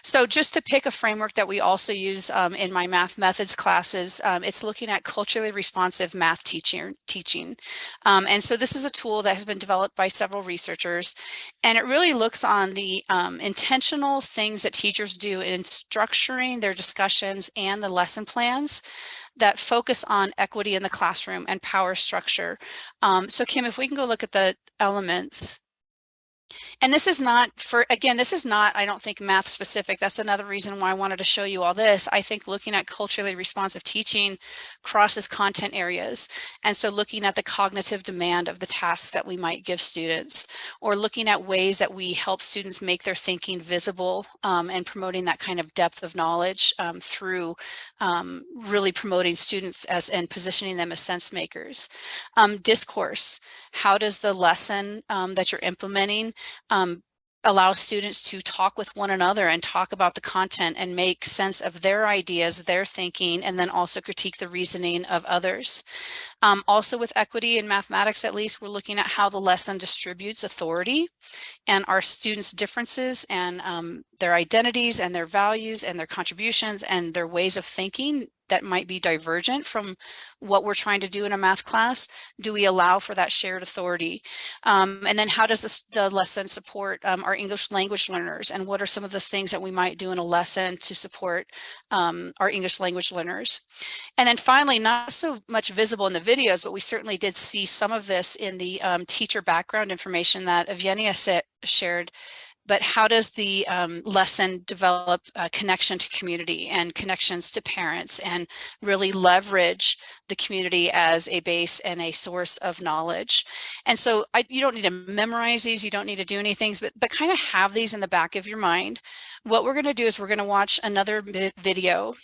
So just to pick a framework that we also use in my math methods classes, it's looking at culturally responsive math teaching. And so this is a tool that has been developed by several researchers, and it really looks on the intentional things that teachers do in structuring their discussions and the lesson plans that focus on equity in the classroom and power structure. So Kim, if we can go look at the elements. And this is not this is not, I don't think, math specific. That's another reason why I wanted to show you all this. I think looking at culturally responsive teaching crosses content areas. And so looking at the cognitive demand of the tasks that we might give students, or looking at ways that we help students make their thinking visible, and promoting that kind of depth of knowledge through really promoting students and positioning them as sense makers. Discourse, how does the lesson that you're implementing allow students to talk with one another and talk about the content and make sense of their ideas, their thinking, and then also critique the reasoning of others. Also with equity in mathematics, at least, we're looking at how the lesson distributes authority and our students' differences and their identities and their values and their contributions and their ways of thinking that might be divergent from what we're trying to do in a math class. Do we allow for that shared authority? And then how does the lesson support our English language learners? And what are some of the things that we might do in a lesson to support our English language learners? And then finally, not so much visible in the videos, but we certainly did see some of this in the teacher background information that Evgenia shared. But how does the lesson develop a connection to community and connections to parents, and really leverage the community as a base and a source of knowledge? And so you don't need to memorize these, you don't need to do anything, but kind of have these in the back of your mind. What we're going to do is we're going to watch another video.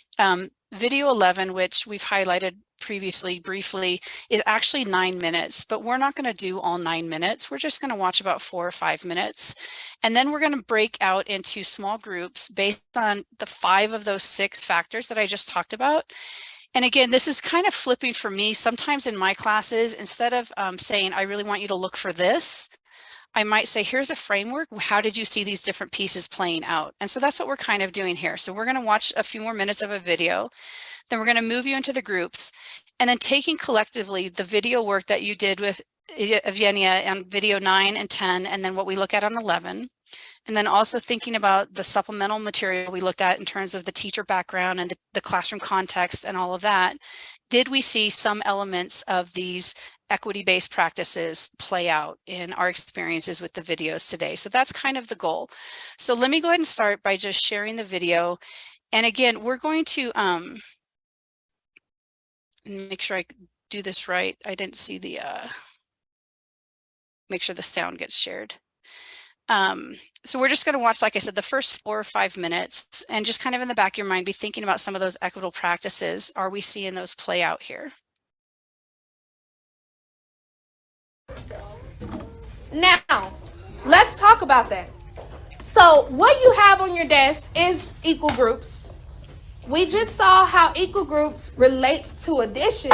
Video 11, which we've highlighted previously briefly, is actually 9 minutes, but we're not going to do all 9 minutes. We're just going to watch about 4 or 5 minutes. And then we're going to break out into small groups based on the 5 of those 6 factors that I just talked about. And again, this is kind of flipping for me. Sometimes in my classes, instead of saying, I really want you to look for this, I might say, here's a framework. How did you see these different pieces playing out? And so that's what we're kind of doing here. So we're going to watch a few more minutes of a video. Then we're going to move you into the groups, and then taking collectively the video work that you did with Evgenia on video 9 and 10, and then what we look at on 11. And then also thinking about the supplemental material we looked at in terms of the teacher background and the classroom context and all of that. Did we see some elements of these equity-based practices play out in our experiences with the videos today? So that's kind of the goal. So let me go ahead and start by just sharing the video. And again, we're going to make sure I do this right. I didn't see the, make sure the sound gets shared. So we're just going to watch, like I said, the first 4 or 5 minutes and just kind of in the back of your mind, be thinking about some of those equitable practices. Are we seeing those play out here? Now, let's talk about that. So what you have on your desk is equal groups. We just saw how equal groups relates to addition.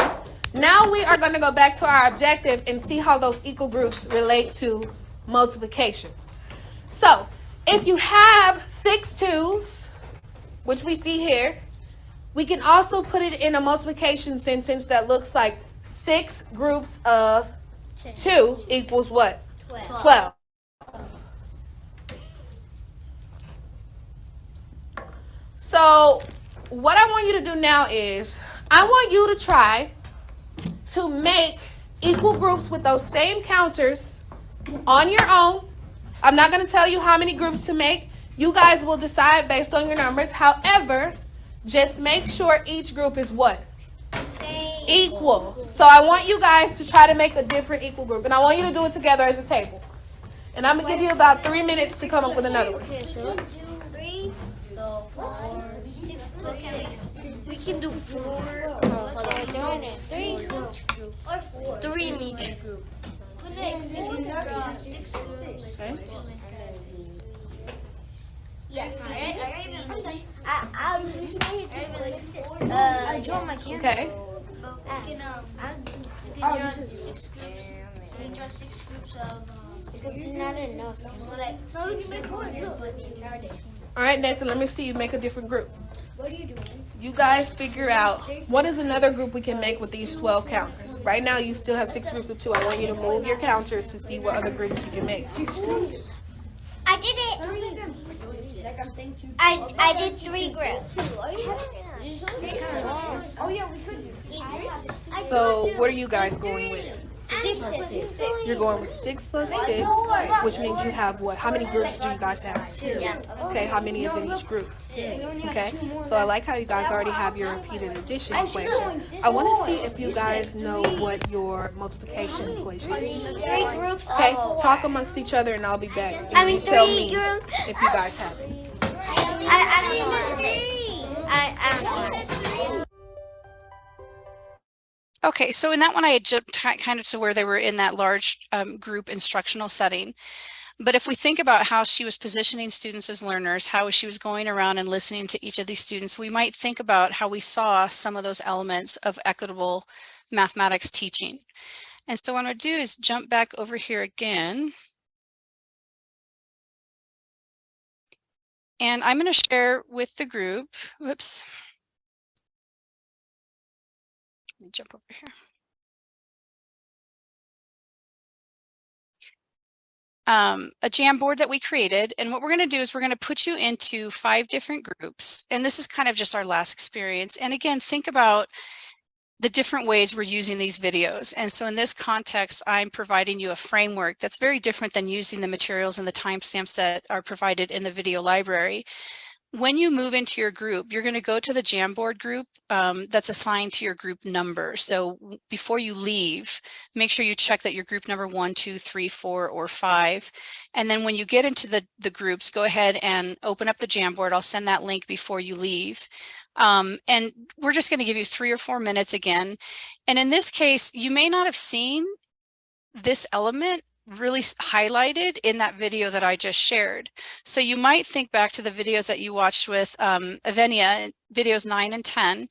Now we are going to go back to our objective and see how those equal groups relate to multiplication. So if you have 6 2s, which we see here, we can also put it in a multiplication sentence that looks like 6 groups of 2 equals what? 12. So what I want you to do now is I want you to try to make equal groups with those same counters on your own. I'm not going to tell you how many groups to make. You guys will decide based on your numbers. However, just make sure each group is what? Equal. So I want you guys to try to make a different equal group. And I want you to do it together as a table. And I'm going to give you about 3 minutes to come up with another one. Okay, so 3, so 4, 6, we can do 4. Hold on, 3 or 4. 3 in each group. Draw 6 groups. Okay. Yeah, I draw my camera. Okay. We can draw 6 groups. We can draw 6 groups of. Not enough. No, we can make more. All right, Nathan, let me see you make a different group. What are you doing? You guys figure out what is another group we can make with these 12 counters. Right now, you still have 6 groups of 2. I want you to move your counters to see what other groups you can make. I did it. I did 3 groups. Oh yeah, we could do. So what are you guys going with? 6. You're going with 6 plus 6, which means you have what? How many groups do you guys have? 2. Okay, how many is in each group? 6. Okay, so I like how you guys already have your repeated addition equation. I want to see if you guys know what your multiplication equation is. 3 groups. Okay, talk amongst each other and I'll be back. And I mean, you tell 3 me groups. if you guys have it. I don't know. I don't know. Okay, so in that one, I had jumped kind of to where they were in that large group instructional setting. But if we think about how she was positioning students as learners, how she was going around and listening to each of these students, we might think about how we saw some of those elements of equitable mathematics teaching. And so what I'm going to do is jump back over here again. And I'm going to share with the group, whoops. Let me jump over here. A Jamboard that we created. And what we're going to do is we're going to put you into 5 different groups. And this is kind of just our last experience. And again, think about the different ways we're using these videos. And so in this context, I'm providing you a framework that's very different than using the materials and the timestamps that are provided in the video library. When you move into your group, you're going to go to the Jamboard group that's assigned to your group number. So before you leave, make sure you check that your group number 1, 2, 3, 4, or 5. And then when you get into the groups, go ahead and open up the Jamboard. I'll send that link before you leave. And we're just going to give you 3 or 4 minutes again. And in this case, you may not have seen this element really highlighted in that video that I just shared. So you might think back to the videos that you watched with Evgenia, videos 9 and 10.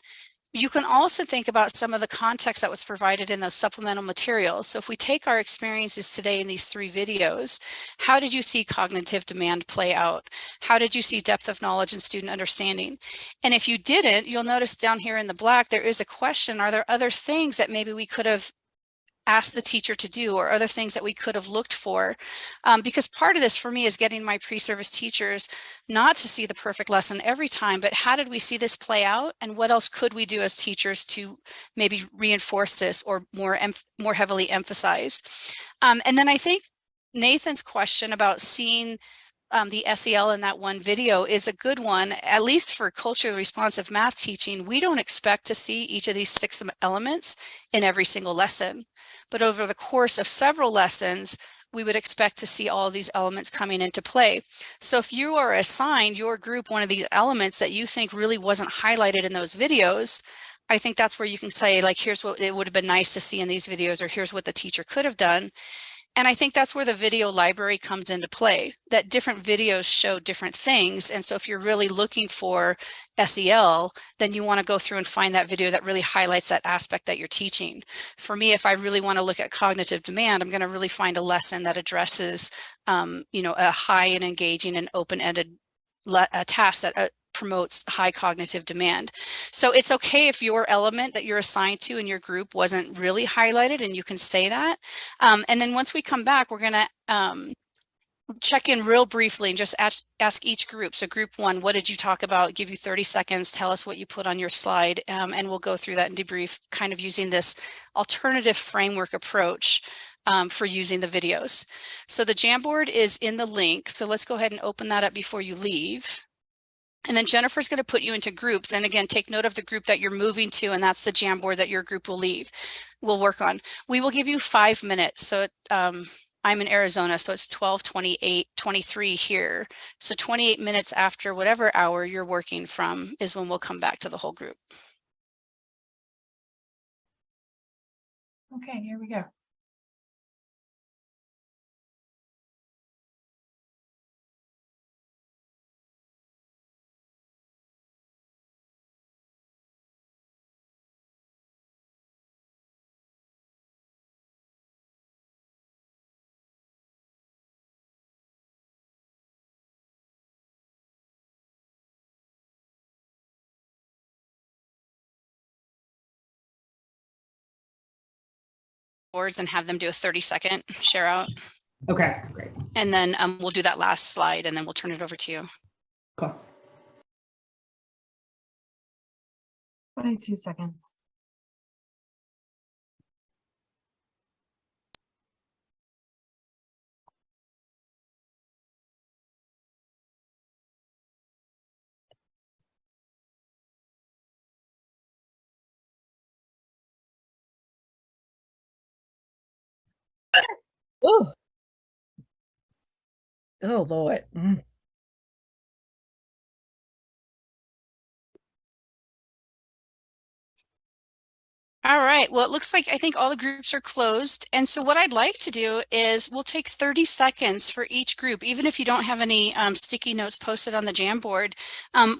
You can also think about some of the context that was provided in those supplemental materials. So if we take our experiences today in these 3 videos, how did you see cognitive demand play out? How did you see depth of knowledge and student understanding? And if you didn't, you'll notice down here in the black, there is a question. Are there other things that maybe we could have asked the teacher to do, or other things that we could have looked for. Because part of this for me is getting my pre-service teachers not to see the perfect lesson every time, but how did we see this play out, and what else could we do as teachers to maybe reinforce this or more heavily emphasize. And then I think Nathan's question about seeing the SEL in that one video is a good one, at least for culturally responsive math teaching. We don't expect to see each of these 6 elements in every single lesson, but over the course of several lessons, we would expect to see all of these elements coming into play. So if you are assigned your group one of these elements that you think really wasn't highlighted in those videos, I think that's where you can say, like, here's what it would have been nice to see in these videos, or here's what the teacher could have done. And I think that's where the video library comes into play, that different videos show different things. And so if you're really looking for SEL, then you want to go through and find that video that really highlights that aspect that you're teaching. For me, if I really want to look at cognitive demand, I'm going to really find a lesson that addresses, a high and engaging and open-ended task that promotes high cognitive demand. So it's okay if your element that you're assigned to in your group wasn't really highlighted, and you can say that. And then once we come back, we're going to check in real briefly and just ask each group. So group 1, what did you talk about? Give you 30 seconds, tell us what you put on your slide, and we'll go through that and debrief, kind of using this alternative framework approach for using the videos. So the Jamboard is in the link. So let's go ahead and open that up before you leave. And then Jennifer's going to put you into groups. And again, take note of the group that you're moving to, and that's the Jamboard that your group will work on. We will give you 5 minutes. So I'm in Arizona, so it's 12:23 here. So 28 minutes after whatever hour you're working from is when we'll come back to the whole group. Okay, here we go. Boards and have them do a 30-second share out. Okay, great. And then we'll do that last slide, and then we'll turn it over to you. Cool. 22 seconds. Oh, oh Lord. All right, well, it looks like I think all the groups are closed. And so what I'd like to do is we'll take 30 seconds for each group, even if you don't have any sticky notes posted on the Jamboard.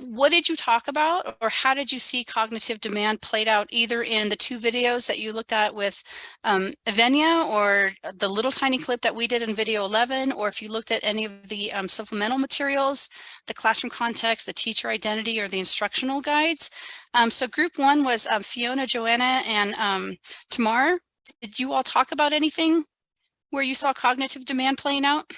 What did you talk about, or how did you see cognitive demand played out, either in the 2 videos that you looked at with Evenia, or the little tiny clip that we did in video 11, or if you looked at any of the supplemental materials, the classroom context, the teacher identity, or the instructional guides. So group 1 was Fiona, Joanna, and Tamar. Did you all talk about anything where you saw cognitive demand playing out?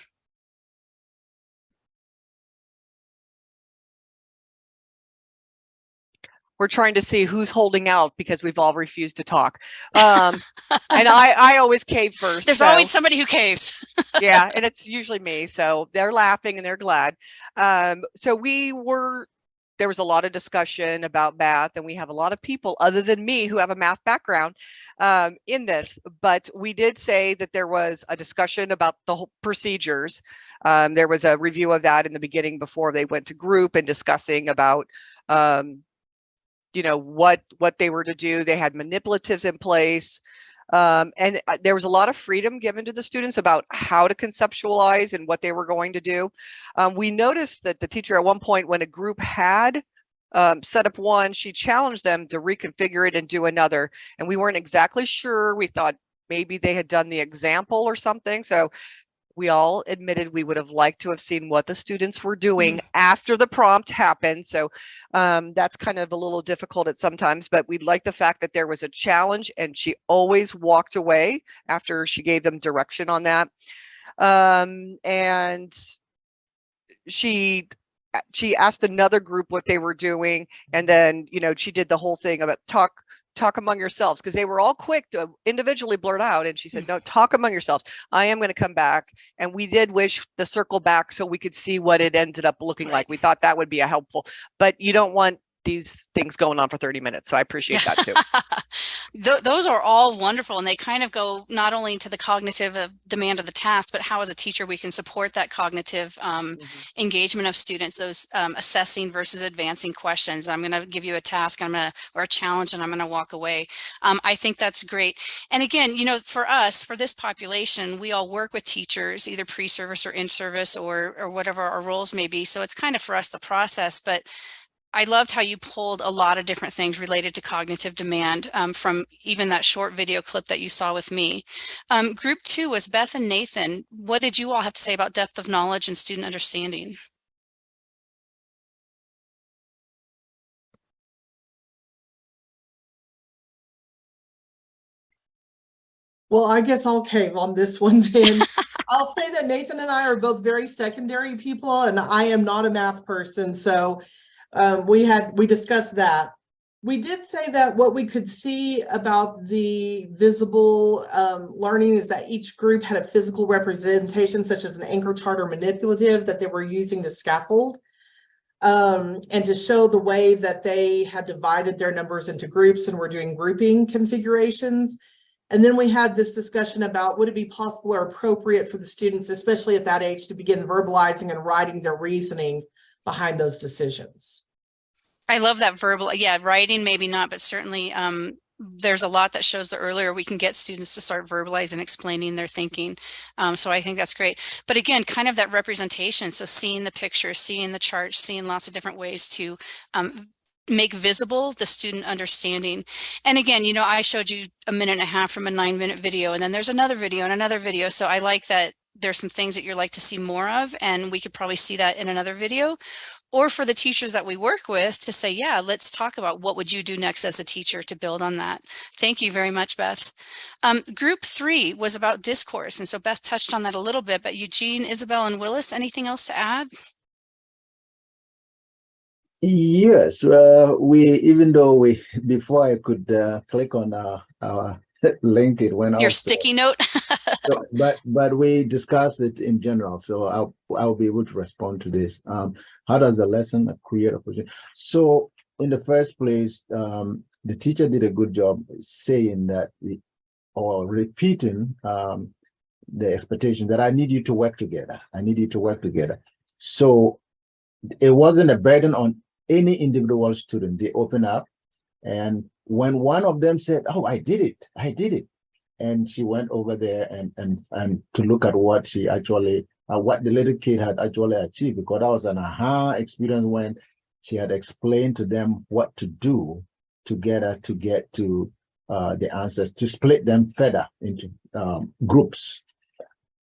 We're trying to see who's holding out because we've all refused to talk. And I always cave first. There's always somebody who caves. Yeah, and it's usually me. So they're laughing and they're glad. There was a lot of discussion about math, and we have a lot of people other than me who have a math background in this. But we did say that there was a discussion about the whole procedures. There was a review of that in the beginning before they went to group, and discussing about what they were to do. They had manipulatives in place. And there was a lot of freedom given to the students about how to conceptualize and what they were going to do. We noticed that the teacher at one point, when a group had set up one, she challenged them to reconfigure it and do another. And we weren't exactly sure. We thought maybe they had done the example or something. So we all admitted we would have liked to have seen what the students were doing after the prompt happened. So that's kind of a little difficult at sometimes, but we like the fact that there was a challenge and she always walked away after she gave them direction on that. And she asked another group what they were doing, and then, you know, she did the whole thing about talk among yourselves, because they were all quick to individually blurt out, and she said, no, talk among yourselves. I am going to come back. And we did wish the circle back so we could see what it ended up looking like. We thought that would be a helpful, but you don't want these things going on for 30 minutes. So I appreciate that too. Those are all wonderful, and they kind of go not only to the cognitive demand of the task, but how as a teacher we can support that cognitive engagement of students, those assessing versus advancing questions. I'm going to give you a task, or a challenge, and I'm going to walk away. I think that's great. And again, you know, for us, for this population, we all work with teachers, either pre-service or in-service or whatever our roles may be. So it's kind of for us the process, but I loved how you pulled a lot of different things related to cognitive demand from even that short video clip that you saw with me. Group 2 was Beth and Nathan. What did you all have to say about depth of knowledge and student understanding? Well, I guess I'll cave on this one then. I'll say that Nathan and I are both very secondary people, and I am not a math person. So we discussed that. We did say that what we could see about the visible learning is that each group had a physical representation, such as an anchor chart or manipulative, that they were using to scaffold and to show the way that they had divided their numbers into groups and were doing grouping configurations. And then we had this discussion about would it be possible or appropriate for the students, especially at that age, to begin verbalizing and writing their reasoning behind those decisions. I love that verbal, yeah, writing maybe not, but certainly there's a lot that shows the earlier we can get students to start verbalizing, explaining their thinking. So I think that's great. But again, kind of that representation. So seeing the pictures, seeing the charts, seeing lots of different ways to make visible the student understanding. And again, you know, I showed you a minute and a half from a 9-minute video, and then there's another video and another video. So I like that there's some things that you'd like to see more of, and we could probably see that in another video. Or for the teachers that we work with to say, yeah, let's talk about what would you do next as a teacher to build on that. Thank you very much, Beth. Group 3 was about discourse. And so Beth touched on that a little bit, but Eugene, Isabel, and Willis, anything else to add? Yes, even though before I could click on our link, it went off. Your sticky note. So, but we discussed it in general, so I'll be able to respond to this. How does the lesson create opportunity? So in the first place, the teacher did a good job saying that, or repeating the expectation that I need you to work together. I need you to work together. So it wasn't a burden on any individual student. They open up, and when one of them said, "Oh, I did it," and she went over there and to look at what she actually, what the little kid had actually achieved, because that was an aha experience when she had explained to them what to do together to get to the answers, to split them further into groups.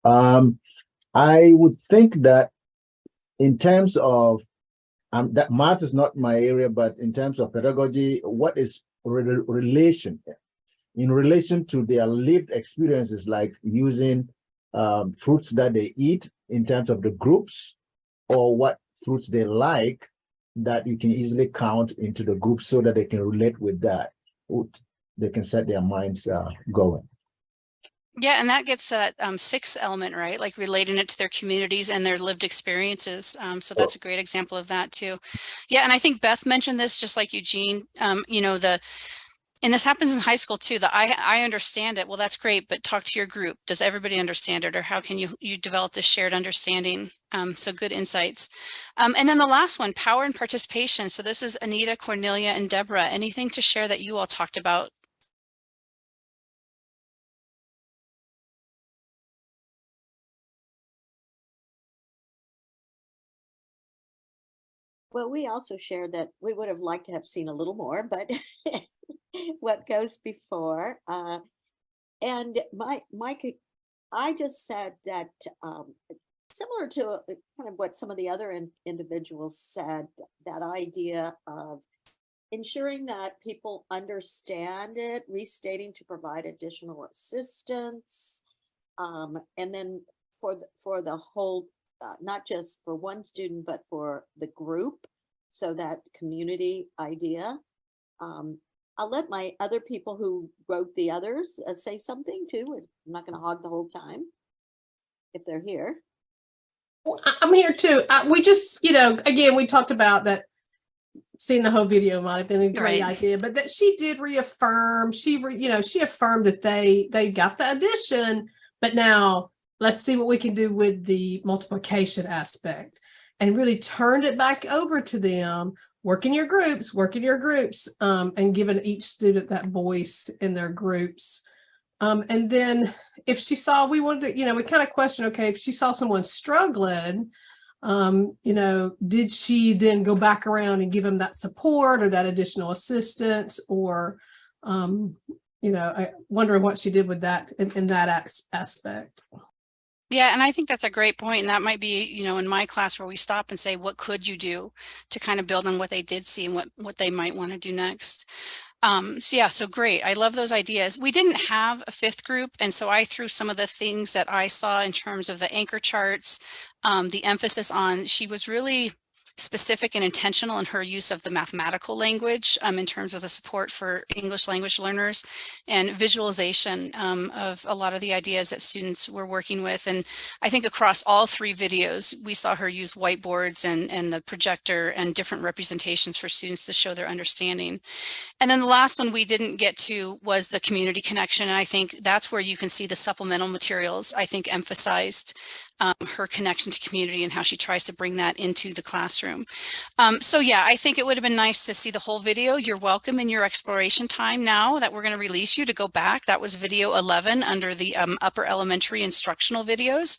I would think that in terms of that math is not my area, but in terms of pedagogy, what is relation in relation to their lived experiences, like using fruits that they eat in terms of the groups, or what fruits they like that you can easily count into the group so that they can relate with that. They can set their minds going. Yeah, and that gets that 6th element, right? Like relating it to their communities and their lived experiences. So that's a great example of that too. Yeah, and I think Beth mentioned this, just like Eugene, you know, and this happens in high school too, I understand it. Well, that's great, but talk to your group. Does everybody understand it? Or how can you develop this shared understanding? So good insights. And then the last one, power and participation. So this is Anita, Cornelia, and Deborah. Anything to share that you all talked about? Well, we also shared that we would have liked to have seen a little more, but what goes before. And Mike, I just said that similar to kind of what some of the other individuals said, that idea of ensuring that people understand it, restating to provide additional assistance, and then for the whole, not just for one student, but for the group. So that community idea. I'll let my other people who wrote the others say something too. I'm not going to hog the whole time if they're here. Well, I'm here too. We just, again, we talked about that seeing the whole video might have been a great idea, but that she did reaffirm, she affirmed that they got the addition, but now let's see what we can do with the multiplication aspect, and really turned it back over to them. Work in your groups, and giving each student that voice in their groups. And then if she saw, we wanted to, we kind of question, okay, if she saw someone struggling, did she then go back around and give them that support or that additional assistance, or, I wondering what she did with that in that aspect. Yeah, and I think that's a great point. And that might be, in my class where we stop and say, what could you do to kind of build on what they did see and what they might want to do next. So great. I love those ideas. We didn't have a fifth group. And so I threw some of the things that I saw in terms of the anchor charts, the emphasis on, she was really specific and intentional in her use of the mathematical language in terms of the support for English language learners, and visualization of a lot of the ideas that students were working with. And I think across all three videos, we saw her use whiteboards and the projector and different representations for students to show their understanding. And then the last one we didn't get to was the community connection. And I think that's where you can see the supplemental materials, I think, emphasized her connection to community and how she tries to bring that into the classroom. So yeah, I think it would have been nice to see the whole video. You're welcome in your exploration time now that we're going to release you to go back. That was video 11 under the upper elementary instructional videos.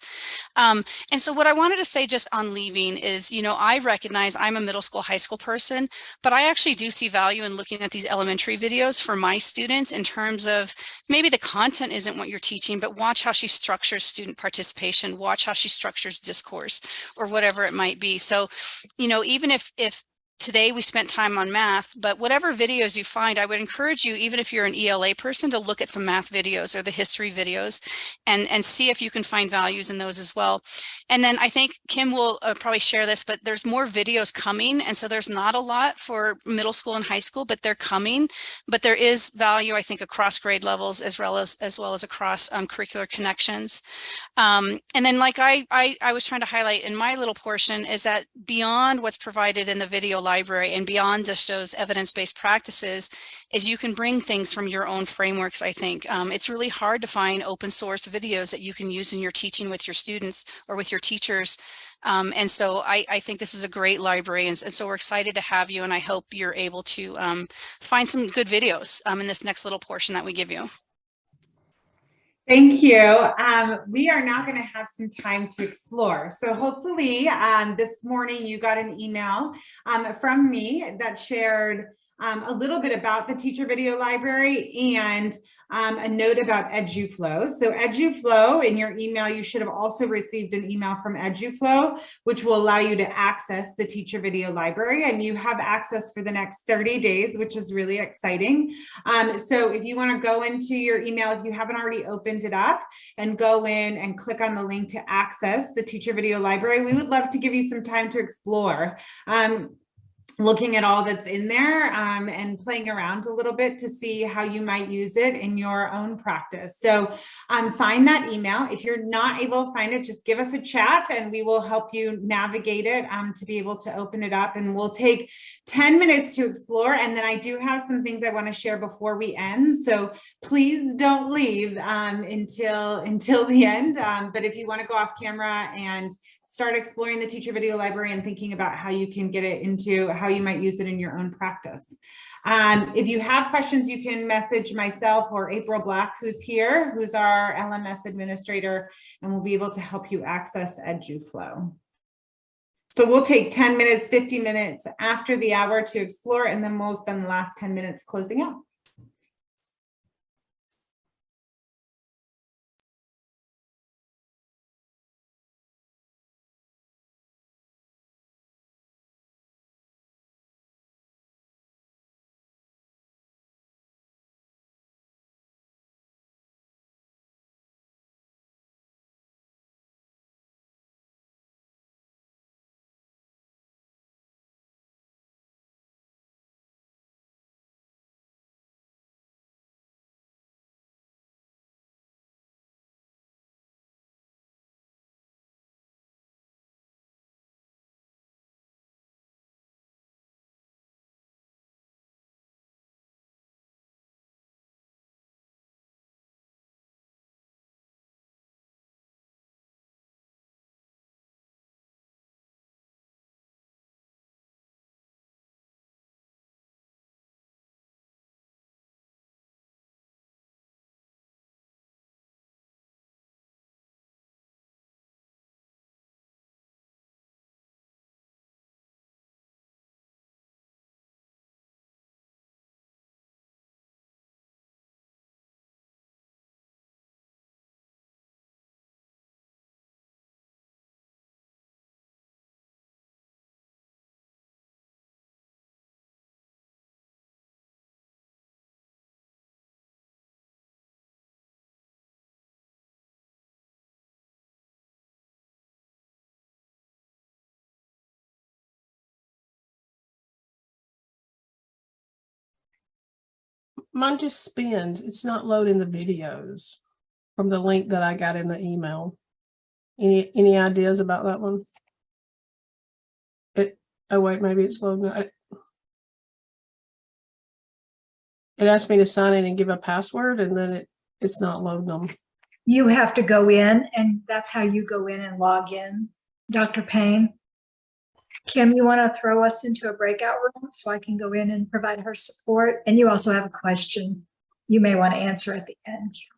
And so what I wanted to say just on leaving is, I recognize I'm a middle school, high school person, but I actually do see value in looking at these elementary videos for my students in terms of maybe the content isn't what you're teaching, but watch how she structures student participation, watch how she structures discourse, or whatever it might be. So, even if today we spent time on math, but whatever videos you find, I would encourage you, even if you're an ELA person, to look at some math videos or the history videos and see if you can find values in those as well. And then I think Kim will probably share this, but there's more videos coming. And so there's not a lot for middle school and high school, but they're coming. But there is value, I think, across grade levels as well as across curricular connections. And then like I was trying to highlight in my little portion is that beyond what's provided in the video library and beyond just those evidence-based practices is you can bring things from your own frameworks, I think. It's really hard to find open source videos that you can use in your teaching with your students or with your teachers. And so I think this is a great library. And so we're excited to have you. And I hope you're able to find some good videos in this next little portion that we give you. Thank you. We are now going to have some time to explore. So hopefully this morning you got an email from me that shared a little bit about the teacher video library and a note about EduFlow. So EduFlow, in your email, you should have also received an email from EduFlow, which will allow you to access the teacher video library, and you have access for the next 30 days, which is really exciting. So if you want to go into your email, if you haven't already opened it up, and go in and click on the link to access the teacher video library, we would love to give you some time to explore. Looking at all that's in there and playing around a little bit to see how you might use it in your own practice. So find that email. If you're not able to find it, just give us a chat and we will help you navigate it to be able to open it up. And we'll take 10 minutes to explore. And then I do have some things I want to share before we end. So please don't leave until the end. But if you want to go off camera and start exploring the teacher video library and thinking about how you can get it into how you might use it in your own practice. If you have questions, you can message myself or April Black, who's here, who's our LMS administrator, and we'll be able to help you access EduFlow. So we'll take 10 minutes, 50 minutes after the hour to explore, and then we'll spend the last 10 minutes closing out. Mine just spins. It's not loading the videos from the link that I got in the email. Any ideas about that one? Oh wait, maybe it's loading. It asked me to sign in and give a password, and then it's not loading them. You have to go in, and that's how you go in and log in. Dr. Payne. Kim, you want to throw us into a breakout room so I can go in and provide her support? And you also have a question you may want to answer at the end, Kim.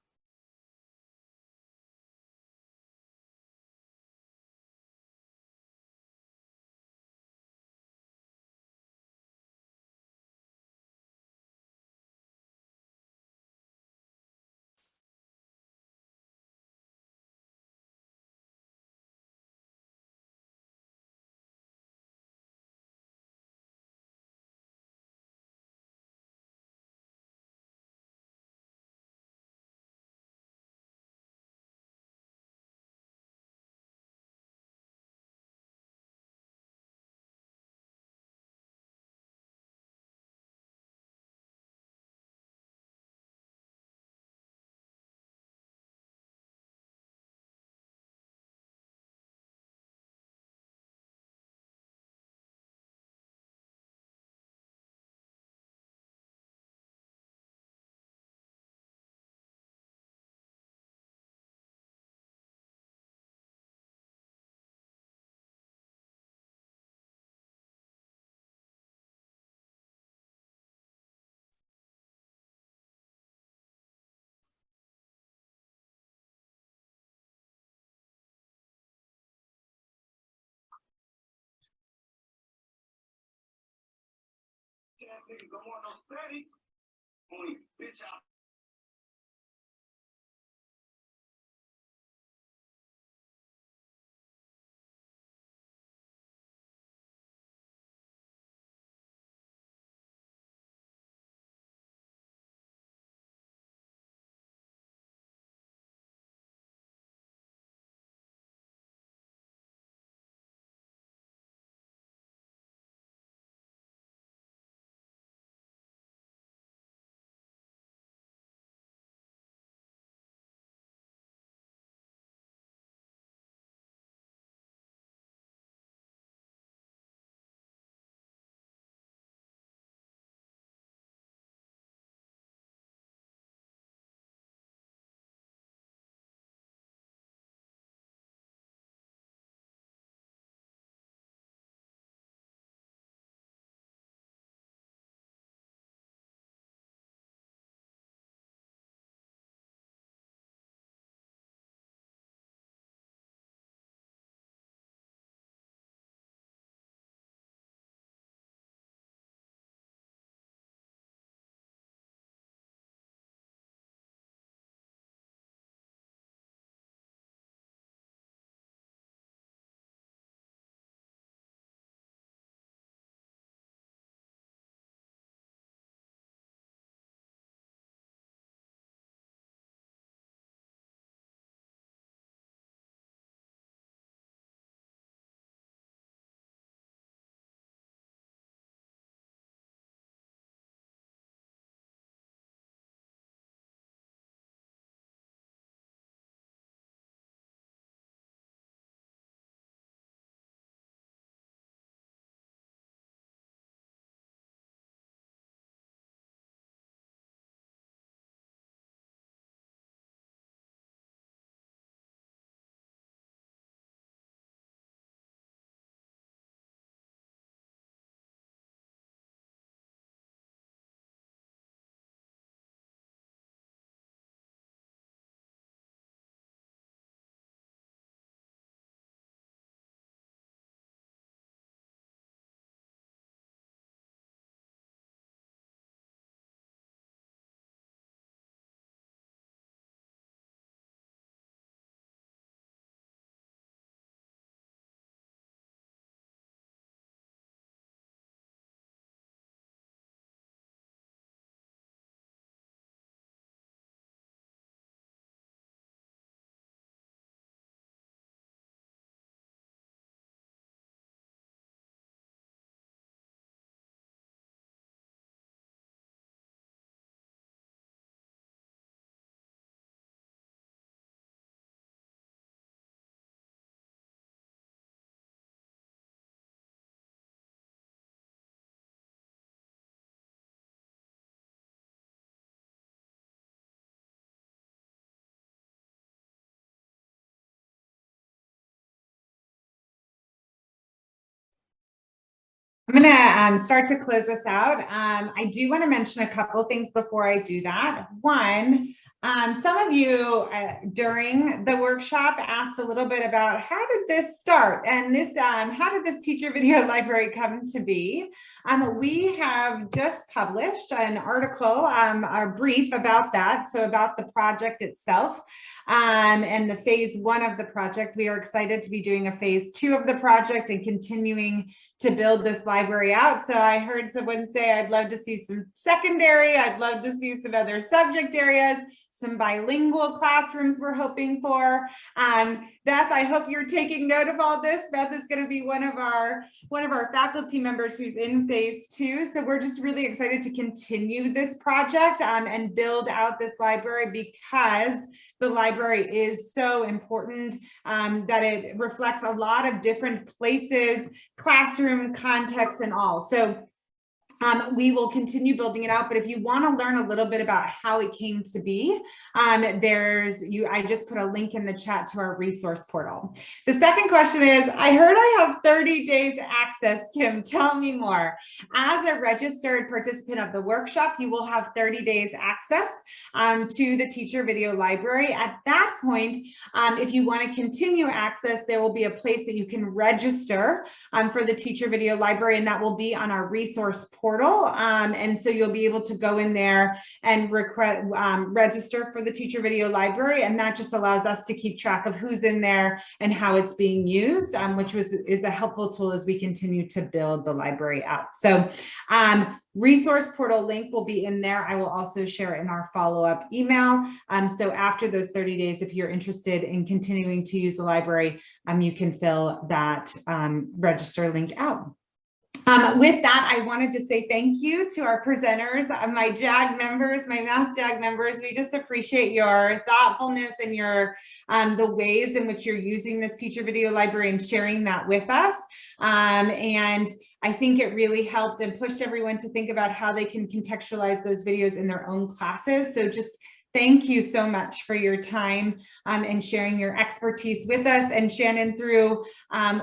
I'm going to start to close this out. I do want to mention a couple things before I do that. One, some of you during the workshop asked a little bit about how did this start and this, how did this teacher video library come to be? We have just published an article, a brief about that, so about the project itself and the phase 1 of the project. We are excited to be doing a phase 2 of the project and continuing to build this library out. So I heard someone say, I'd love to see some secondary, I'd love to see some other subject areas, some bilingual classrooms we're hoping for. Beth, I hope you're taking note of all this. Beth is going to be one of our faculty members who's in phase 2. So we're just really excited to continue this project and build out this library, because the library is so important that it reflects a lot of different places, classroom contexts and all. So we will continue building it out, but if you want to learn a little bit about how it came to be, I just put a link in the chat to our resource portal. The second question is, I heard I have 30 days access. Kim, tell me more. As a registered participant of the workshop, you will have 30 days access to the teacher video library. At that point, if you want to continue access, there will be a place that you can register for the teacher video library, and that will be on our resource portal. And so you'll be able to go in there and register for the teacher video library, and that just allows us to keep track of who's in there and how it's being used, which is a helpful tool as we continue to build the library out. So resource portal link will be in there. I will also share it in our follow-up email. So after those 30 days, if you're interested in continuing to use the library, you can fill that register link out. With that, I wanted to say thank you to our presenters, my JAG members, my Math JAG members. We just appreciate your thoughtfulness and your the ways in which you're using this teacher video library and sharing that with us. And I think it really helped and pushed everyone to think about how they can contextualize those videos in their own classes. So just thank you so much for your time and sharing your expertise with us. And Shannon, through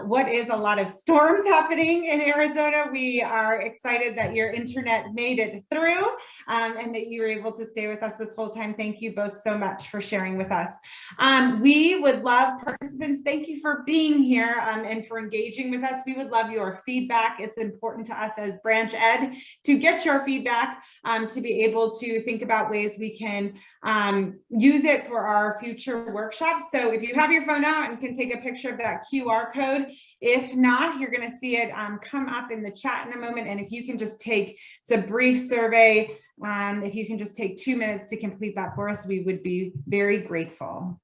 what is a lot of storms happening in Arizona, we are excited that your internet made it through and that you were able to stay with us this whole time. Thank you both so much for sharing with us. We would love participants. Thank you for being here and for engaging with us. We would love your feedback. It's important to us as branch ed to get your feedback to be able to think about ways we can use it for our future workshops. So if you have your phone out and can take a picture of that QR code, if not, you're going to see it come up in the chat in a moment. And if you can just take, it's a brief survey. If you can just take 2 minutes to complete that for us, we would be very grateful.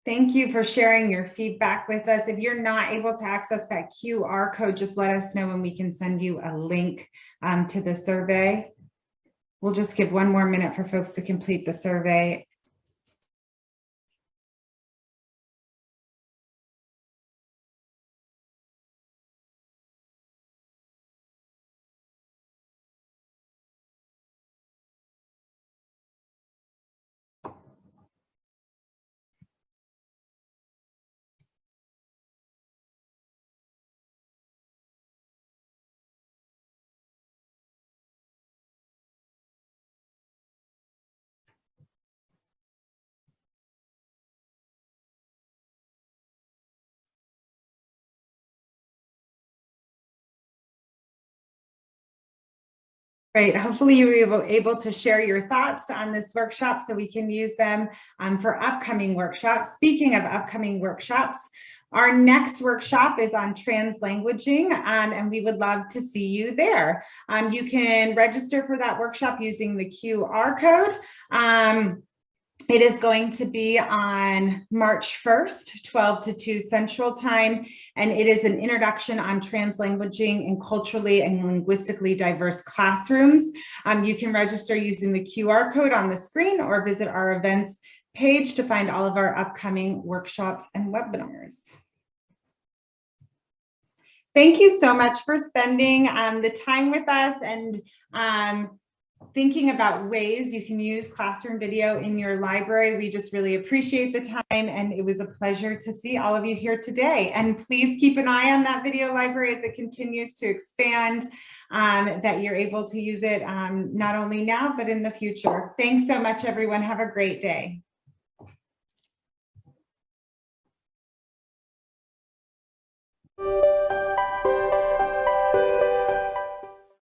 Thank you for sharing your feedback with us. If you're not able to access that QR code, just let us know and we can send you a link to the survey. We'll just give 1 more minute for folks to complete the survey. Great. Hopefully you were able to share your thoughts on this workshop so we can use them for upcoming workshops. Speaking of upcoming workshops, our next workshop is on translanguaging, and we would love to see you there. You can register for that workshop using the QR code. It is going to be on March 1st, 12 to 2 Central Time, and it is an introduction on translanguaging in culturally and linguistically diverse classrooms. You can register using the QR code on the screen or visit our events page to find all of our upcoming workshops and webinars. Thank you so much for spending the time with us and thinking about ways you can use classroom video in your library. We just really appreciate the time, and it was a pleasure to see all of you here today. And please keep an eye on that video library as it continues to expand, that you're able to use it not only now, but in the future. Thanks so much, everyone. Have a great day.